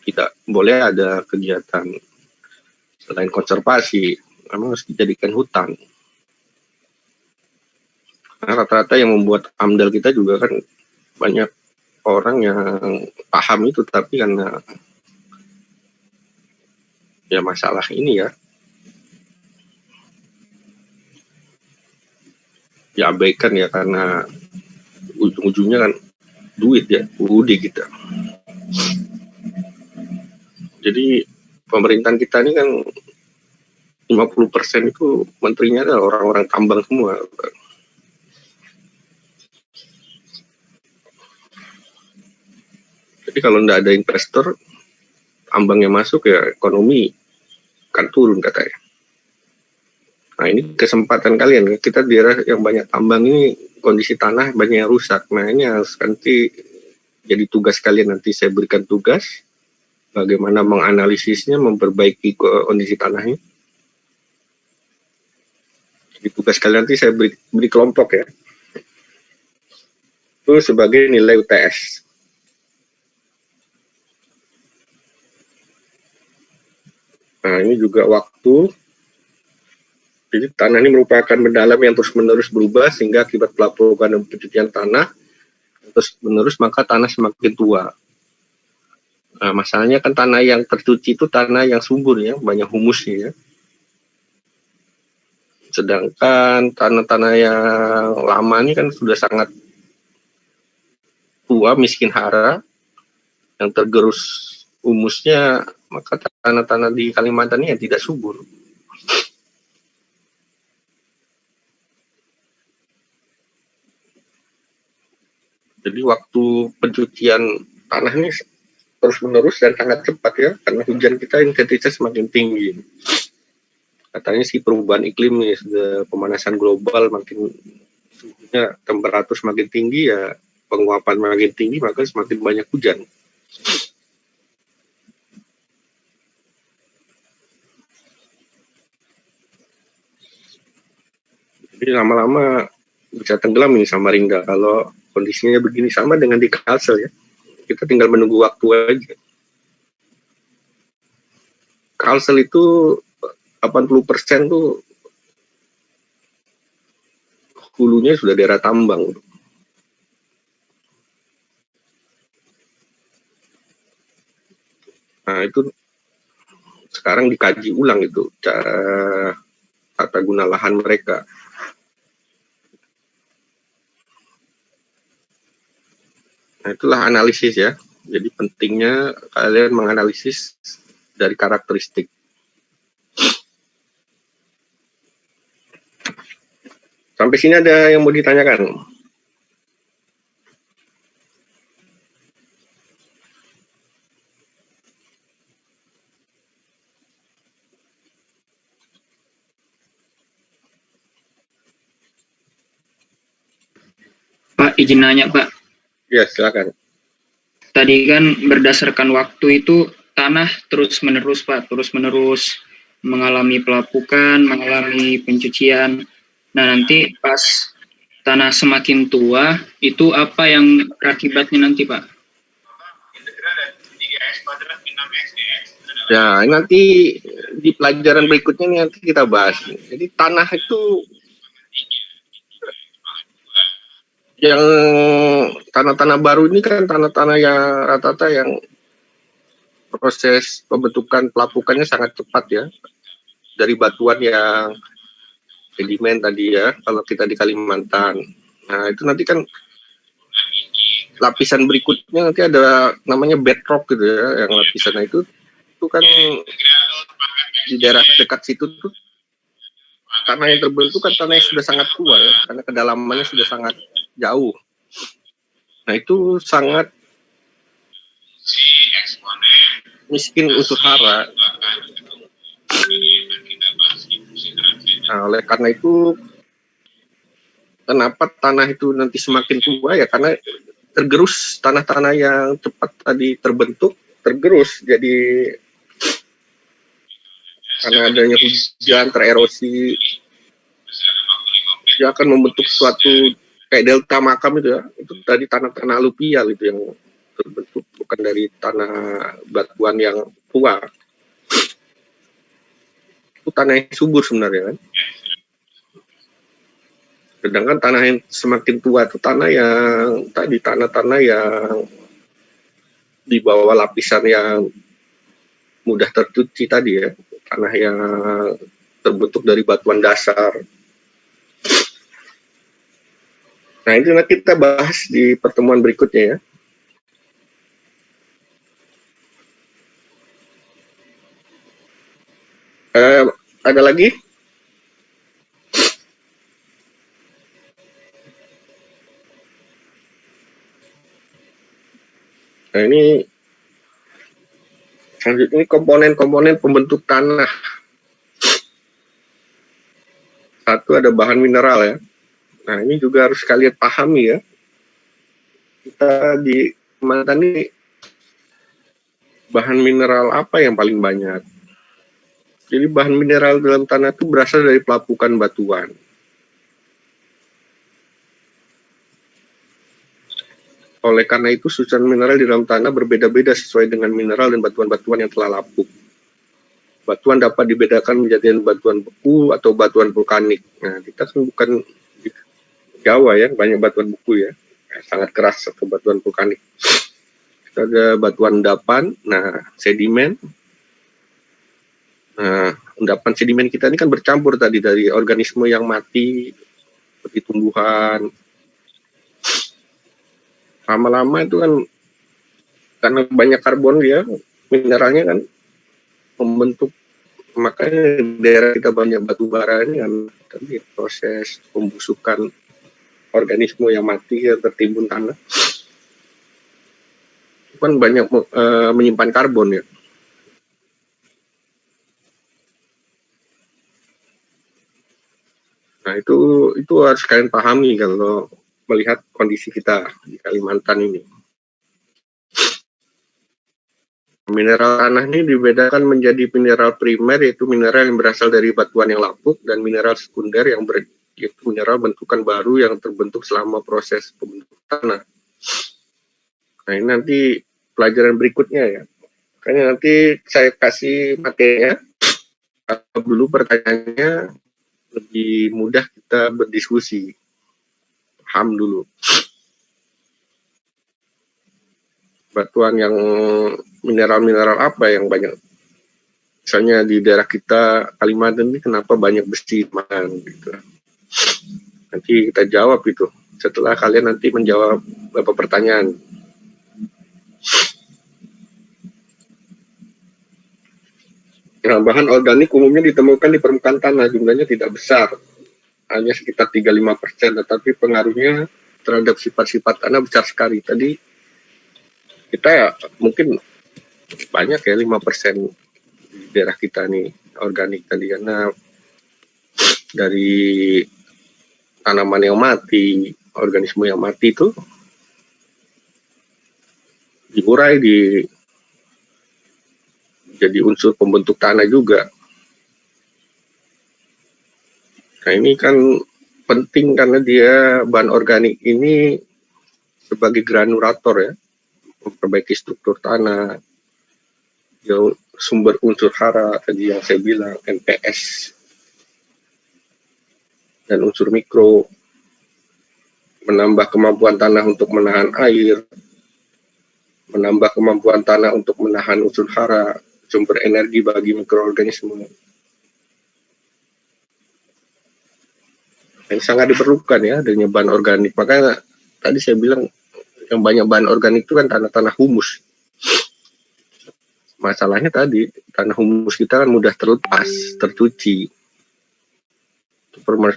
tidak boleh ada kegiatan selain konservasi, memang harus dijadikan hutan. Nah, rata-rata yang membuat AMDAL kita juga kan banyak orang yang paham itu, tapi karena ya masalah ini ya diabaikan ya, karena ujung-ujungnya kan duit ya, UUD kita. Jadi pemerintahan kita ini kan 50% itu menterinya adalah orang-orang tambang semua. Jadi kalau tidak ada investor, tambangnya masuk ya ekonomi akan turun katanya. Nah ini kesempatan kalian, kita daerah yang banyak tambang ini kondisi tanah banyak yang rusak. Nah ini harus nanti jadi tugas kalian, nanti saya berikan tugas bagaimana menganalisisnya, memperbaiki kondisi tanahnya. Jadi tugas kalian nanti saya beri kelompok ya. Itu sebagai nilai UTS. Nah ini juga waktu. Jadi tanah ini merupakan mendalam yang terus-menerus berubah sehingga akibat pelapukan dan pencucian tanah terus-menerus maka tanah semakin tua. Nah, masalahnya kan tanah yang tercuci itu tanah yang subur ya, banyak humusnya ya. Sedangkan tanah-tanah yang lama ini kan sudah sangat tua, miskin hara, yang tergerus humusnya, maka tanah-tanah di Kalimantan ini tidak subur. Jadi waktu pencucian tanah ini terus-menerus dan sangat cepat ya, karena hujan kita intensitas semakin tinggi. Katanya sih perubahan iklim nih, sudah pemanasan global, makin suhunya, temperatur semakin tinggi ya, penguapan makin tinggi, maka semakin banyak hujan. Jadi lama-lama bisa tenggelam ini Samarinda kalau kondisinya begini, sama dengan di Kalsel ya. Kita tinggal menunggu waktu aja. Kalsel itu 80% tuh hulunya sudah daerah tambang. Nah, itu sekarang dikaji ulang itu tata guna lahan mereka. Nah, itulah analisis ya. Jadi pentingnya kalian menganalisis dari karakteristik. Sampai sini ada yang mau ditanyakan? Pak, izin nanya Pak. Ya, silakan. Tadi kan berdasarkan waktu itu tanah terus-menerus Pak, terus-menerus mengalami pelapukan, mengalami pencucian. Nah, nanti pas tanah semakin tua, itu apa yang akibatnya nanti Pak? Ya, nanti di pelajaran berikutnya nanti kita bahas. Jadi tanah itu yang tanah-tanah baru ini kan tanah-tanah yang rata-rata yang proses pembentukan pelapukannya sangat cepat ya. Dari batuan yang sedimen tadi ya, kalau kita di Kalimantan. Nah, itu nanti kan lapisan berikutnya nanti ada namanya bedrock gitu ya, yang lapisan itu kan di daerah dekat situ tuh tanah yang terbentuk kan tanah yang sudah sangat tua ya, karena kedalamannya sudah sangat jauh. Nah, itu sangat miskin unsur hara. Nah, oleh karena itu kenapa tanah itu nanti semakin tua ya, karena tergerus tanah-tanah yang cepat tadi terbentuk, tergerus jadi karena adanya hujan tererosi, dia akan membentuk suatu kayak delta makam itu ya, itu tadi tanah-tanah aluvial itu yang terbentuk, bukan dari tanah batuan yang tua. Itu tanah yang subur sebenarnya kan. Sedangkan tanah yang semakin tua itu tanah yang tadi tanah-tanah yang di bawah lapisan yang mudah tercuci tadi ya, tanah yang terbentuk dari batuan dasar. Nah, itu nanti kita bahas di pertemuan berikutnya ya. Ada lagi? Nah, ini selanjutnya ini komponen-komponen pembentuk tanah. Satu ada bahan mineral ya. Nah, ini juga harus kalian pahami ya. Kita di Kalimantan ini bahan mineral apa yang paling banyak? Jadi bahan mineral dalam tanah itu berasal dari pelapukan batuan. Oleh karena itu, susunan mineral di dalam tanah berbeda-beda sesuai dengan mineral dan batuan-batuan yang telah lapuk. Batuan dapat dibedakan menjadi batuan beku atau batuan vulkanik. Nah, kita kan bukan di Jawa ya, banyak batuan beku ya, sangat keras atau batuan vulkanik. Kita ada batuan endapan, nah sedimen. Nah, endapan sedimen kita ini kan bercampur tadi dari organisme yang mati, seperti tumbuhan. Lama-lama itu kan karena banyak karbon dia, mineralnya kan membentuk, makanya daerah kita banyak batu bara ini kan tadi proses pembusukan organisme yang mati yang tertimbun tanah. Itu kan banyak menyimpan karbon ya. Nah, itu harus kalian pahami kalau melihat kondisi kita di Kalimantan ini. Mineral tanah ini dibedakan menjadi mineral primer, yaitu mineral yang berasal dari batuan yang lapuk, dan mineral sekunder yaitu mineral bentukan baru yang terbentuk selama proses pembentukan tanah. Nah, ini nanti pelajaran berikutnya ya. Makanya nanti saya kasih materinya. Dulu pertanyaannya lebih mudah kita berdiskusi. Paham dulu. Batuan yang mineral-mineral apa yang banyak. Misalnya di daerah kita Kalimantan ini kenapa banyak besi gitu. Nanti kita jawab itu setelah kalian nanti menjawab beberapa pertanyaan. Nah, bahan organik umumnya ditemukan di permukaan tanah, jumlahnya tidak besar, hanya sekitar 35%, tetapi pengaruhnya terhadap sifat-sifat tanah besar sekali. Tadi kita ya mungkin banyak ya 5% di daerah kita nih organik tadi, karena dari tanaman yang mati, organisme yang mati itu diurai jadi unsur pembentuk tanah juga. Nah ini kan penting karena dia bahan organik ini sebagai granulator ya, memperbaiki struktur tanah, sumber unsur hara tadi yang saya bilang, NPS, dan unsur mikro, menambah kemampuan tanah untuk menahan air, menambah kemampuan tanah untuk menahan unsur hara, sumber energi bagi mikroorganisme. Yang sangat diperlukan ya adanya bahan organik. Makanya tadi saya bilang yang banyak bahan organik itu kan tanah-tanah humus. Masalahnya tadi tanah humus kita kan mudah terlepas, tercuci.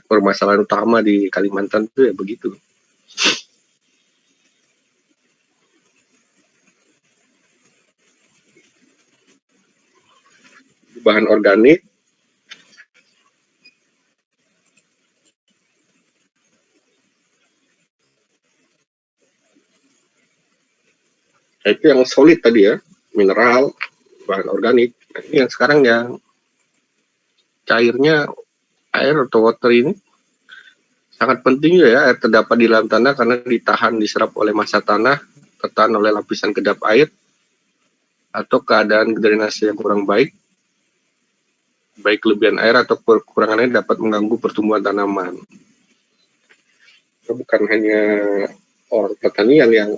Permasalahan utama di Kalimantan itu ya begitu. Bahan organik itu yang solid tadi ya, mineral, bahan organik. Nah, ini yang sekarang yang cairnya air atau water ini sangat penting ya, air terdapat di dalam tanah karena ditahan, diserap oleh massa tanah, tertahan oleh lapisan kedap air, atau keadaan drainase yang kurang baik, baik kelebihan air atau kekurangan air dapat mengganggu pertumbuhan tanaman. Bukan hanya orang pertanian yang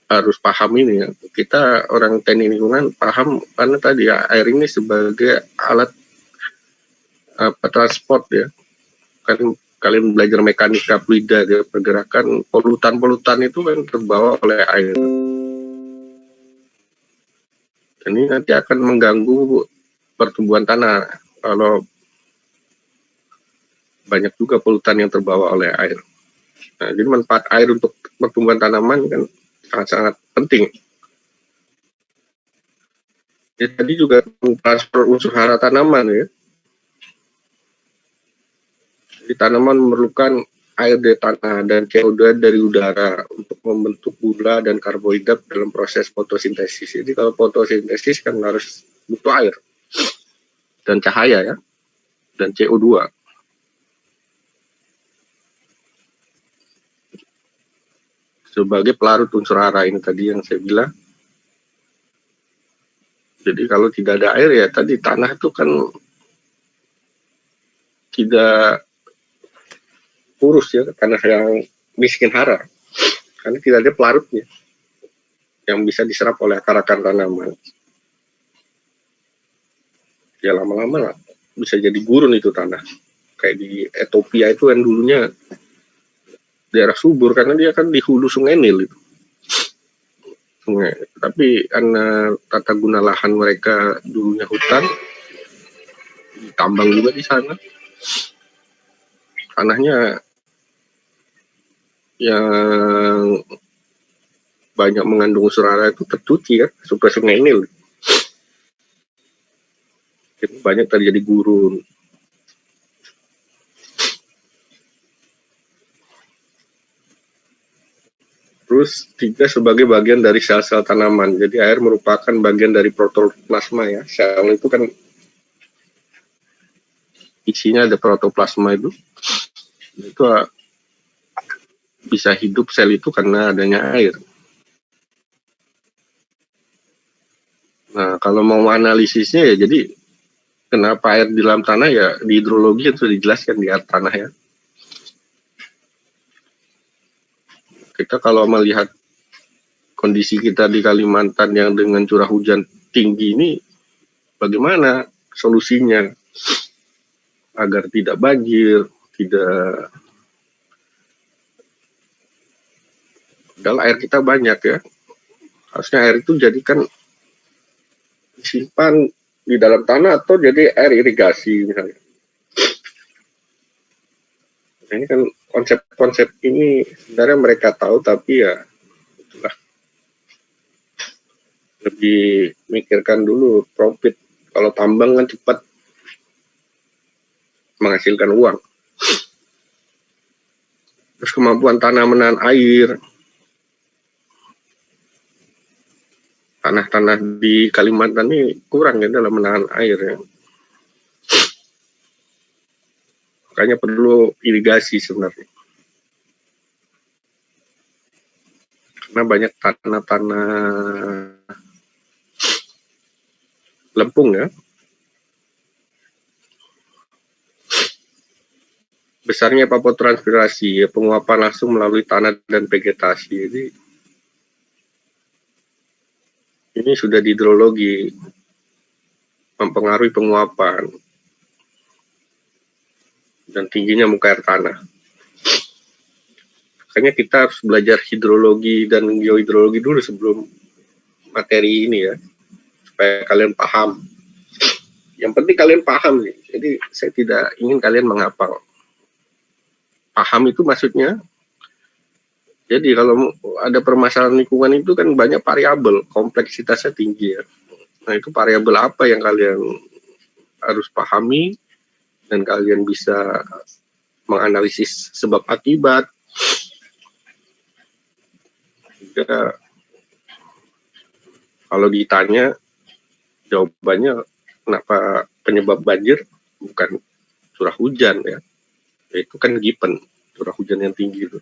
harus paham ini ya. Kita orang teknik lingkungan paham karena tadi ya, air ini sebagai alat transport ya. Kan kalian belajar mekanika fluida ya, pergerakan polutan itu kan terbawa oleh air. Ini nanti akan mengganggu pertumbuhan tanah kalau banyak juga polutan yang terbawa oleh air. Nah, jadi manfaat air untuk pertumbuhan tanaman kan sangat-sangat penting. Jadi tadi juga transfer unsur hara tanaman ya. Jadi tanaman memerlukan air dari tanah dan CO2 dari udara untuk membentuk gula dan karbohidrat dalam proses fotosintesis. Jadi kalau fotosintesis kan harus butuh air dan cahaya ya, dan CO2. Sebagai pelarut unsur hara ini tadi yang saya bilang. Jadi kalau tidak ada air ya tadi tanah itu kan tidak kurus ya, tanah yang miskin hara karena tidak ada pelarutnya yang bisa diserap oleh akar-akar tanaman. Ya lama-lama lah bisa jadi gurun itu tanah. Kayak di Ethiopia itu kan dulunya daerah subur karena dia kan di hulu Sungai Nil itu. Sungai. Tapi karena tata guna lahan mereka dulunya hutan, tambang juga di sana. Tanahnya yang banyak mengandung unsur hara itu tercuci ya, supaya Sungai Nil. Jadi banyak terjadi gurun. Terus 3 sebagai bagian dari sel-sel tanaman. Jadi air merupakan bagian dari protoplasma ya. Sel itu kan isinya ada protoplasma itu. Itu bisa hidup sel itu karena adanya air. Nah, kalau mau analisisnya ya jadi kenapa air di dalam tanah ya di hidrologi itu sudah dijelaskan di atas tanah ya. Kita kalau melihat kondisi kita di Kalimantan yang dengan curah hujan tinggi ini, bagaimana solusinya agar tidak banjir, tidak. Padahal air kita banyak ya, harusnya air itu jadikan disimpan di dalam tanah atau jadi air irigasi misalnya. Nah, ini kan konsep-konsep ini sebenarnya mereka tahu, tapi ya itulah, lebih mikirkan dulu profit. Kalau tambang kan cepat menghasilkan uang. Terus kemampuan tanah menahan air. Tanah-tanah di Kalimantan ini kurang ya dalam menahan air ya. Makanya perlu irigasi sebenarnya. Karena banyak tanah-tanah lempung ya. Besarnya evapotranspirasi, ya, penguapan langsung melalui tanah dan vegetasi. Jadi ini sudah di hidrologi, mempengaruhi penguapan dan tingginya muka air tanah. Makanya kita harus belajar hidrologi dan geohidrologi dulu sebelum materi ini ya, supaya kalian paham. Yang penting kalian paham nih. Jadi saya tidak ingin kalian menghafal. Paham itu maksudnya, jadi kalau ada permasalahan lingkungan itu kan banyak variabel, kompleksitasnya tinggi ya. Nah itu variabel apa yang kalian harus pahami dan kalian bisa menganalisis sebab akibat. Juga kalau ditanya jawabannya kenapa penyebab banjir bukan curah hujan ya, itu kan given curah hujan yang tinggi itu.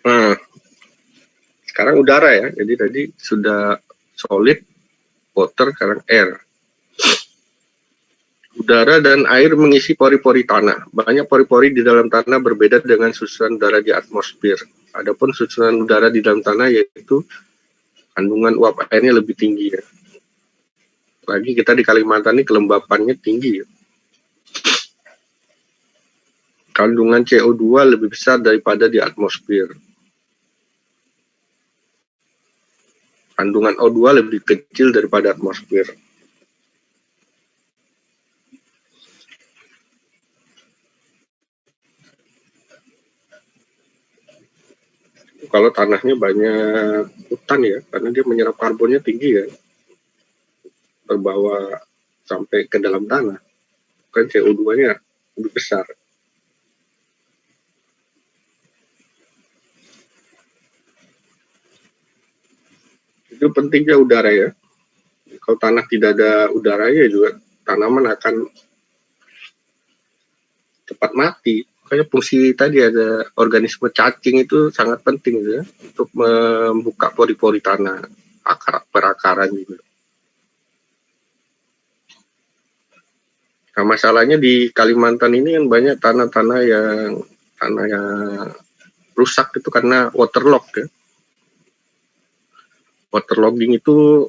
Nah, sekarang udara ya, jadi tadi sudah solid, water, sekarang air. Udara dan air mengisi pori-pori tanah. Banyak pori-pori di dalam tanah berbeda dengan susunan udara di atmosfer. Adapun susunan udara di dalam tanah yaitu kandungan uap airnya lebih tinggi ya. Lagi kita di Kalimantan ini kelembapannya tinggi ya. Kandungan CO2 lebih besar daripada di atmosfer. Kandungan O2 lebih kecil daripada atmosfer. Kalau tanahnya banyak hutan ya, karena dia menyerap karbonnya tinggi ya, terbawa sampai ke dalam tanah, kan CO2-nya lebih besar. Itu pentingnya udara ya. Kalau tanah tidak ada udaranya juga tanaman akan cepat mati. Makanya fungsi tadi ada organisme cacing itu sangat penting ya, untuk membuka pori-pori tanah, perakaran gitu. Nah, masalahnya di Kalimantan ini kan banyak tanah-tanah yang rusak itu karena waterlogged ya. Waterlogging itu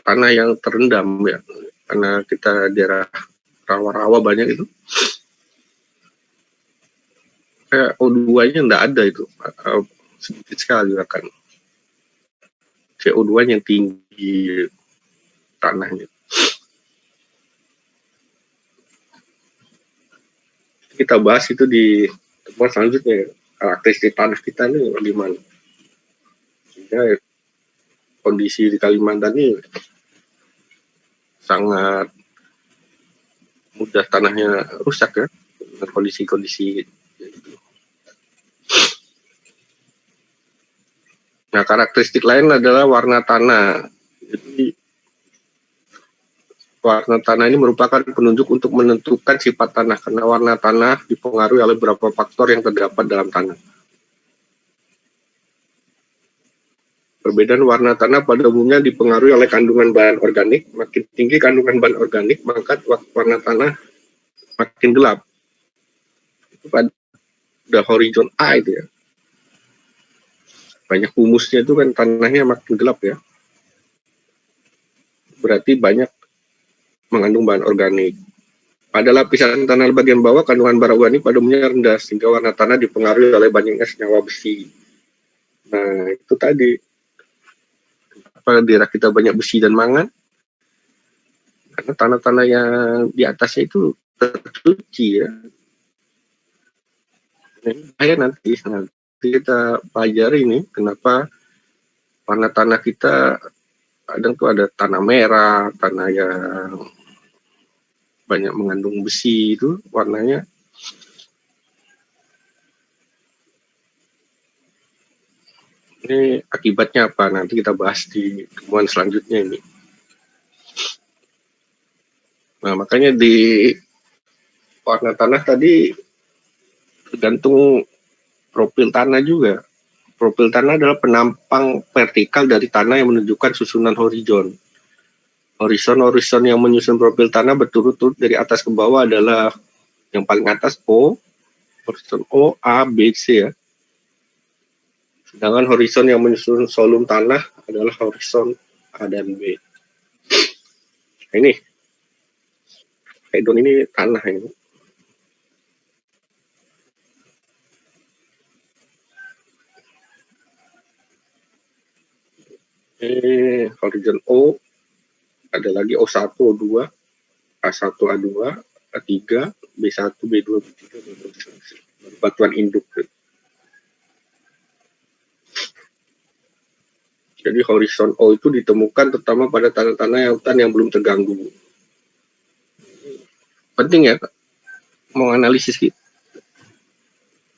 tanah yang terendam ya, karena kita daerah rawa-rawa banyak itu. Kayak O2-nya enggak ada itu, sedikit sekali akan CO2-nya tinggi tanahnya. Kita bahas itu di temuan selanjutnya, karakteristik tanah kita ini gimana. Ya, kondisi di Kalimantan ini sangat mudah tanahnya rusak ya. dengan kondisi-kondisi gitu. Nah, karakteristik lain adalah warna tanah. Jadi warna tanah ini merupakan penunjuk untuk menentukan sifat tanah, karena warna tanah dipengaruhi oleh beberapa faktor yang terdapat dalam tanah. Perbedaan warna tanah pada umumnya dipengaruhi oleh kandungan bahan organik. Makin tinggi kandungan bahan organik, maka warna tanah makin gelap. Itu pada horizon A itu ya. Banyak humusnya itu kan tanahnya makin gelap ya. Berarti banyak mengandung bahan organik. Pada lapisan tanah bagian bawah, kandungan bahan organik pada umumnya rendah, sehingga warna tanah dipengaruhi oleh banyaknya senyawa besi. Nah, itu tadi. Pada daerah kita banyak besi dan mangan, karena tanah-tanah yang di atasnya itu tercuci ya. Nah, nanti kita pelajari ini kenapa warna tanah kita kadang tuh ada tanah merah, tanah yang banyak mengandung besi itu warnanya. Ini akibatnya apa? Nanti kita bahas di temuan selanjutnya ini. Nah, makanya di warna tanah tadi tergantung profil tanah juga. Profil tanah adalah penampang vertikal dari tanah yang menunjukkan susunan horizon. Horizon yang menyusun profil tanah berturut-turut dari atas ke bawah adalah yang paling atas O, horizon O, A, B, C ya. Sedangkan horizon yang menyusun volume tanah adalah horizon A dan B. Nah, ini hedon ini tanah ini. Ini horizon O, ada lagi O1, O2, A1, A2, A3, B1, B2, B3, batuan induk. Jadi horizon O itu ditemukan terutama pada tanah-tanah hutan yang belum terganggu. Penting ya, mau analisis gitu.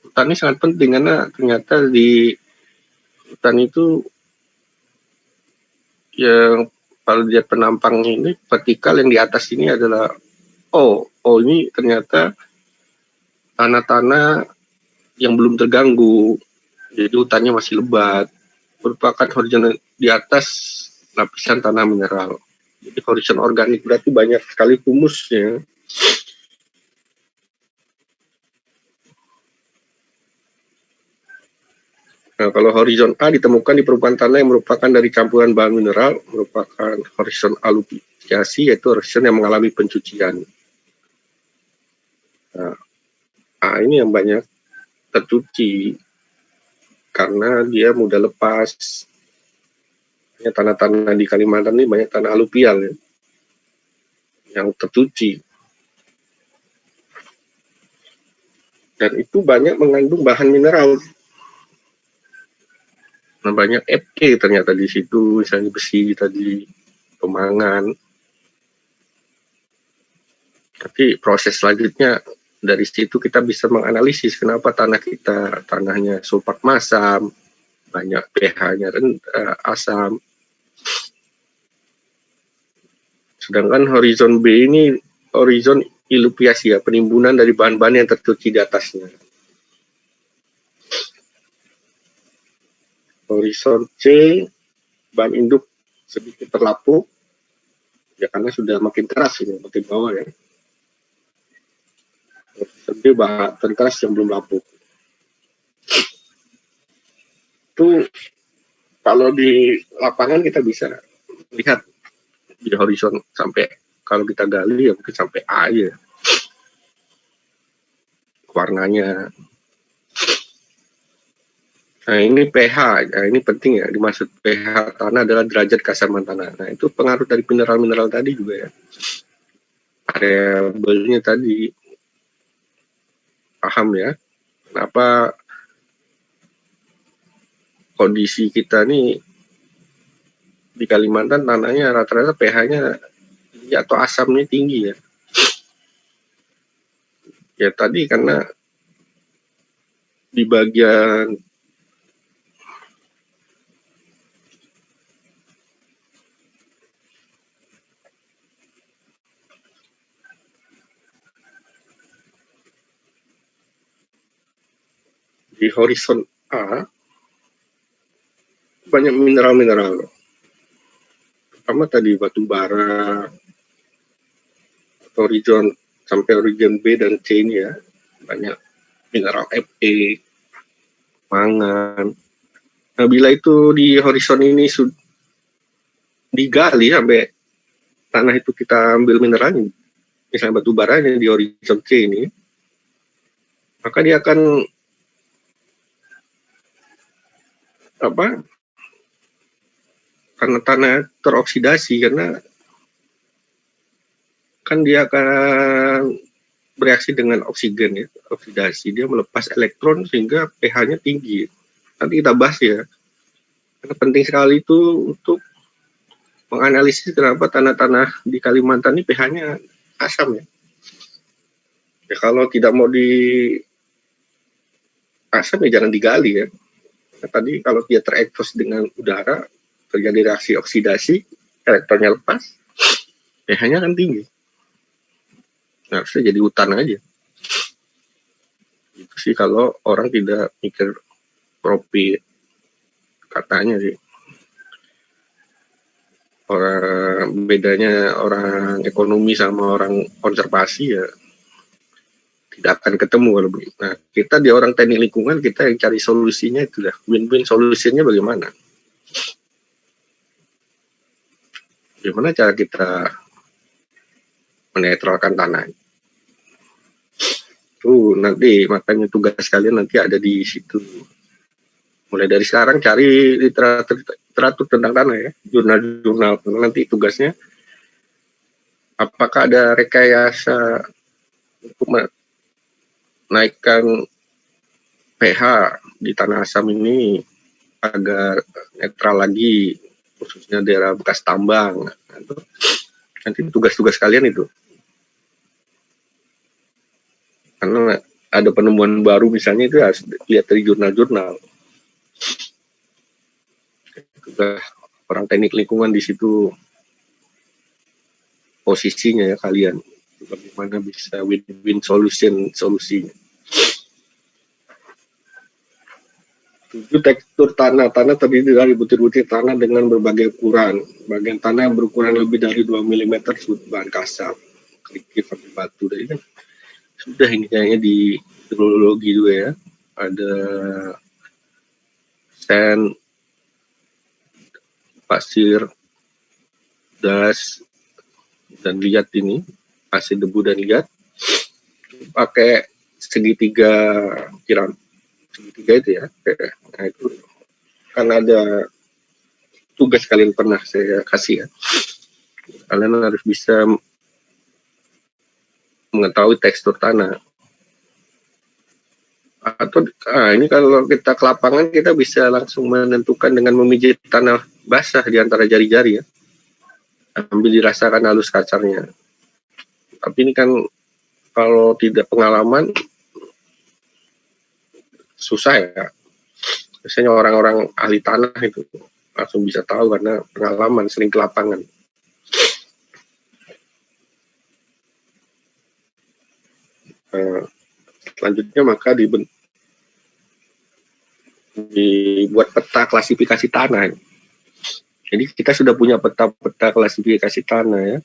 Hutan ini sangat penting karena ternyata di hutan itu yang kalau dia penampang ini vertikal, yang di atas ini adalah O. O ini ternyata tanah-tanah yang belum terganggu. Jadi hutannya masih lebat. Merupakan horizon di atas lapisan tanah mineral. Jadi horizon organik berarti banyak sekali humusnya. Nah, kalau horizon A ditemukan di permukaan tanah yang merupakan dari campuran bahan mineral, merupakan horizon aluviasi, yaitu horizon yang mengalami pencucian. Nah, A ini yang banyak tercuci karena dia mudah lepas. Tanah-tanah di Kalimantan ini banyak tanah aluvial ya, yang tercuci. Dan itu banyak mengandung bahan mineral. Nah, banyak Fe ternyata di situ, misalnya besi tadi, pemangan. Tapi proses selanjutnya dari situ kita bisa menganalisis kenapa tanah kita tanahnya sulfat masam, banyak pH-nya rendah, asam. Sedangkan horizon B ini horizon iluviasi ya, penimbunan dari bahan-bahan yang tercuci di atasnya. Horizon C, bahan induk sedikit terlapuk, ya karena sudah makin keras ini, makin bawah ya. Horizon D bahan keras yang belum lapuk. Itu kalau di lapangan kita bisa lihat di horizon sampai, kalau kita gali ya mungkin sampai A ya warnanya. Nah, ini pH, nah, ini penting ya, dimaksud pH tanah adalah derajat keasaman tanah. Nah, itu pengaruh dari mineral-mineral tadi juga ya. Variabelnya tadi, paham ya, kenapa kondisi kita nih di Kalimantan tanahnya rata-rata pH-nya atau asamnya tinggi ya. Ya tadi karena di bagian di horizon A banyak mineral-mineral. Pertama tadi batu bara, horizon sampai horizon B dan C ini ya, banyak mineral Fe, mangan. Nah, bila itu di horizon ini digali sampai tanah itu kita ambil mineralnya, misalnya batu baranya di horizon C ini, maka dia akan karena tanah teroksidasi, karena kan dia akan bereaksi dengan oksigen ya, oksidasi, dia melepas elektron sehingga pH-nya tinggi. Nanti kita bahas ya, karena penting sekali itu untuk menganalisis kenapa tanah-tanah di Kalimantan ini pH-nya asam ya. Ya kalau tidak mau di asam ya jangan digali ya. Nah, tadi kalau dia terekspos dengan udara, terjadi reaksi oksidasi, elektronnya lepas, pH-nya kan tinggi. Nah, harusnya jadi hutan aja. Itu sih kalau orang tidak mikir profit, katanya sih. Bedanya orang ekonomi sama orang konservasi ya tidak akan ketemu kalau begitu. Nah, kita di orang teknik lingkungan, kita yang cari solusinya itu dah. Win-win solusinya bagaimana? Gimana cara kita menetralkan tanah? Tuh nanti makanya tugas kalian nanti ada di situ. Mulai dari sekarang cari literatur tentang tanah ya, jurnal-jurnal. Nanti tugasnya apakah ada rekayasa untuk menaikkan pH di tanah asam ini agar netral lagi, khususnya daerah bekas tambang. Nanti tugas-tugas kalian itu. Karena ada penemuan baru misalnya itu harus lihat dari jurnal-jurnal. Orang teknik lingkungan di situ posisinya ya kalian. Bagaimana bisa win-win solusinya. Itu tekstur tanah. Tanah terdiri dari butir-butir tanah dengan berbagai ukuran. Bagian tanah yang berukuran lebih dari 2 mm disebut bahan kasar. Kerikil sampai batu. Jadi kan sudah ini kayaknya di hidrologi juga ya. Ada sand, pasir, das, dan liat ini. Pasir, debu, dan liat. Pakai segitiga kiram. Segitiga itu ya. Nah itu kan ada tugas kalian pernah saya kasih ya. Kalian harus bisa mengetahui tekstur tanah. Atau ini kalau kita ke lapangan kita bisa langsung menentukan dengan memijit tanah basah di antara jari-jari ya. Ambil dirasakan halus kasarnya. Tapi ini kan kalau tidak pengalaman susah ya. Biasanya orang-orang ahli tanah itu langsung bisa tahu karena pengalaman sering ke lapangan. Selanjutnya maka dibuat peta klasifikasi tanah. Jadi kita sudah punya peta-peta klasifikasi tanah ya.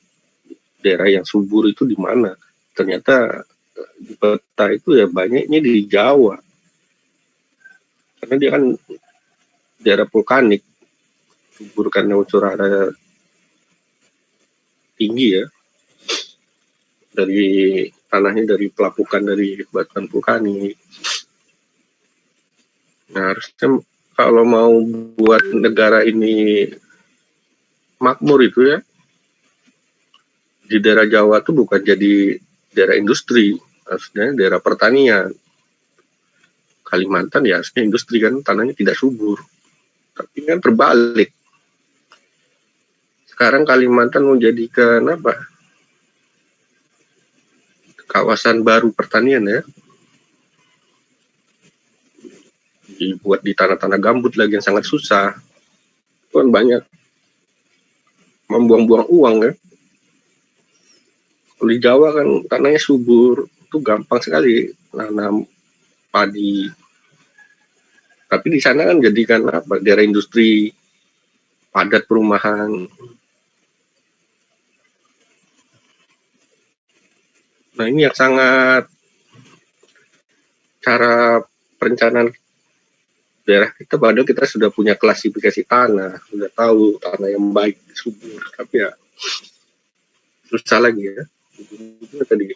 Daerah yang subur itu di mana? Ternyata di peta itu ya banyaknya di Jawa. Karena dia kan daerah vulkanik. Subur karena unsur hara tinggi ya. Dari tanahnya dari pelapukan dari batuan vulkanik. Nah, harusnya kalau mau buat negara ini makmur itu ya, di daerah Jawa tuh bukan jadi daerah industri, harusnya daerah pertanian. Kalimantan ya harusnya industri kan, tanahnya tidak subur. Tapi kan terbalik. Sekarang Kalimantan mau jadikan apa? kawasan baru pertanian ya, dibuat di tanah-tanah gambut lagi yang sangat susah, itu kan banyak membuang-buang uang ya. Kalau di Jawa kan tanahnya subur, itu gampang sekali nanam padi. Tapi di sana kan jadikan apa? Daerah industri, padat perumahan. Nah ini yang sangat cara perencanaan daerah kita, padahal kita sudah punya klasifikasi tanah, sudah tahu tanah yang baik, subur, tapi ya susah lagi ya. Itu tadi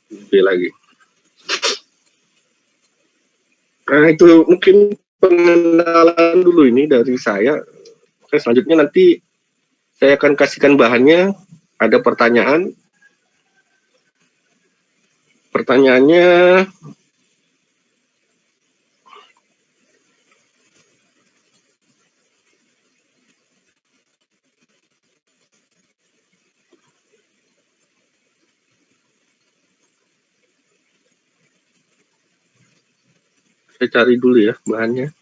B lagi. Nah itu mungkin pengenalan dulu ini dari saya. Oke, selanjutnya nanti saya akan kasihkan bahannya. Ada pertanyaan. Pertanyaannya saya cari dulu ya bahannya.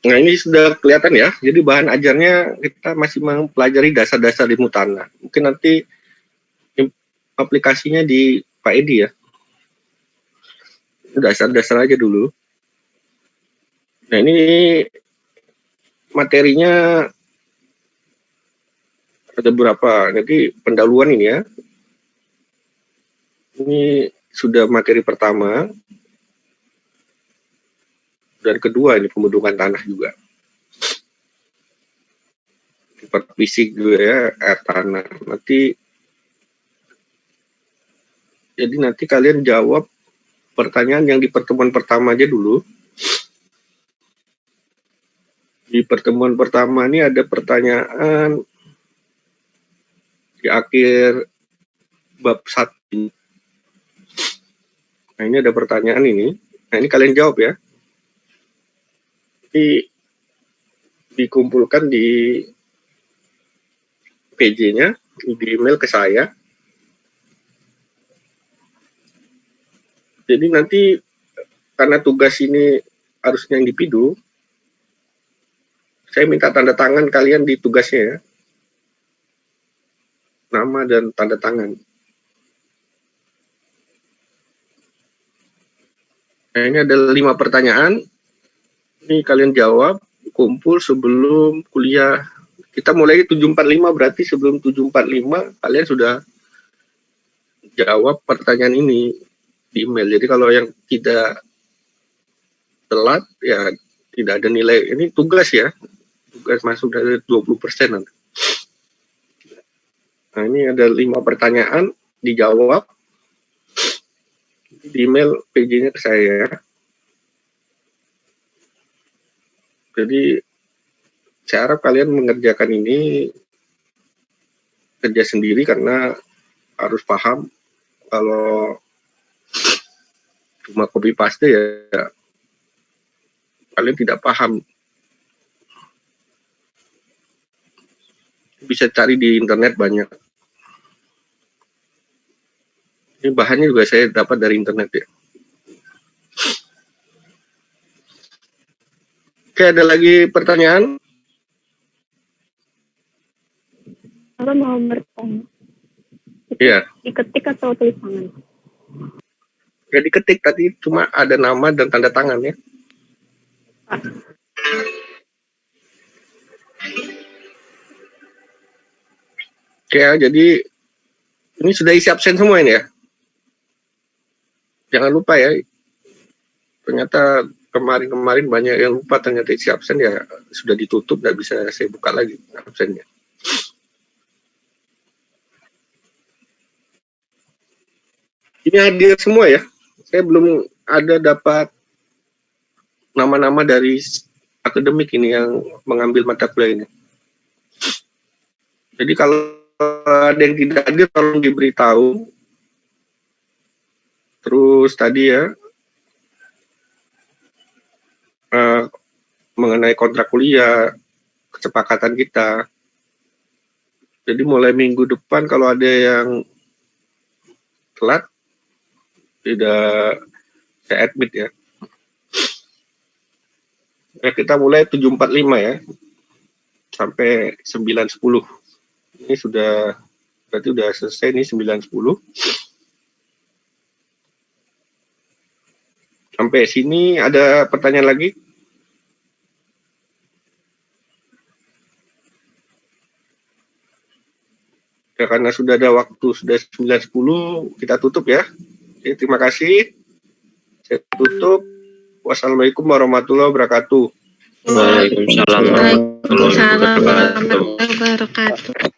Nah ini sudah kelihatan ya, jadi bahan ajarnya kita masih mempelajari dasar-dasar ilmu tanah. Mungkin nanti aplikasinya di Pak Edi ya, dasar-dasar aja dulu. Nah ini materinya ada berapa, jadi pendahuluan ini ya. Ini sudah materi pertama, dan kedua ini pembentukan tanah juga. Part fisik juga ya, air tanah. Jadi nanti kalian jawab pertanyaan yang di pertemuan pertama aja dulu. Di pertemuan pertama ini ada pertanyaan di akhir bab 1. Nah ini ada pertanyaan ini. Nah ini kalian jawab ya. Ini dikumpulkan di PJ-nya, di email ke saya. Jadi nanti karena tugas ini harusnya individu, saya minta tanda tangan kalian di tugasnya ya. Nama dan tanda tangan. Nah ini ada 5 pertanyaan. Ini kalian jawab, kumpul sebelum kuliah. Kita mulai 7.45, berarti sebelum 7.45 kalian sudah jawab pertanyaan ini di email. Jadi kalau yang tidak telat, ya tidak ada nilai. Ini tugas ya, tugas masuk dari 20% nanti. Nah ini ada 5 pertanyaan, dijawab di email PJ-nya ke saya. Jadi saya harap kalian mengerjakan ini kerja sendiri karena harus paham. Kalau cuma copy paste ya kalian tidak paham. Bisa cari di internet banyak. Ini bahannya juga saya dapat dari internet ya. Oke, ada lagi pertanyaan? Apa mau bertanya? Iya. Diketik atau tulis tangan? Ya diketik, tadi cuma ada nama dan tanda tangan ya. Oke ya, jadi ini sudah isi absen semua ini ya. Jangan lupa ya. Ternyata kemarin-kemarin banyak yang lupa, ternyata isi absen ya sudah ditutup, nggak bisa saya buka lagi absennya. Ini hadir semua ya. Saya belum ada dapat nama-nama dari akademik ini yang mengambil mata kuliah ini. Jadi kalau ada yang tidak hadir tolong diberitahu. Terus tadi ya mengenai kontrak kuliah, kesepakatan kita. Jadi mulai minggu depan kalau ada yang telat, tidak saya admit ya. Kita mulai 7.45 ya, sampai 9.10. Ini sudah, berarti sudah selesai nih 9.10. Sampai sini ada pertanyaan lagi? Ya, karena sudah ada waktu, sudah 9.10, kita tutup ya. Oke, terima kasih. Saya tutup. Wassalamualaikum warahmatullahi wabarakatuh. Waalaikumsalam warahmatullahi wabarakatuh. warahmatullahi wabarakatuh.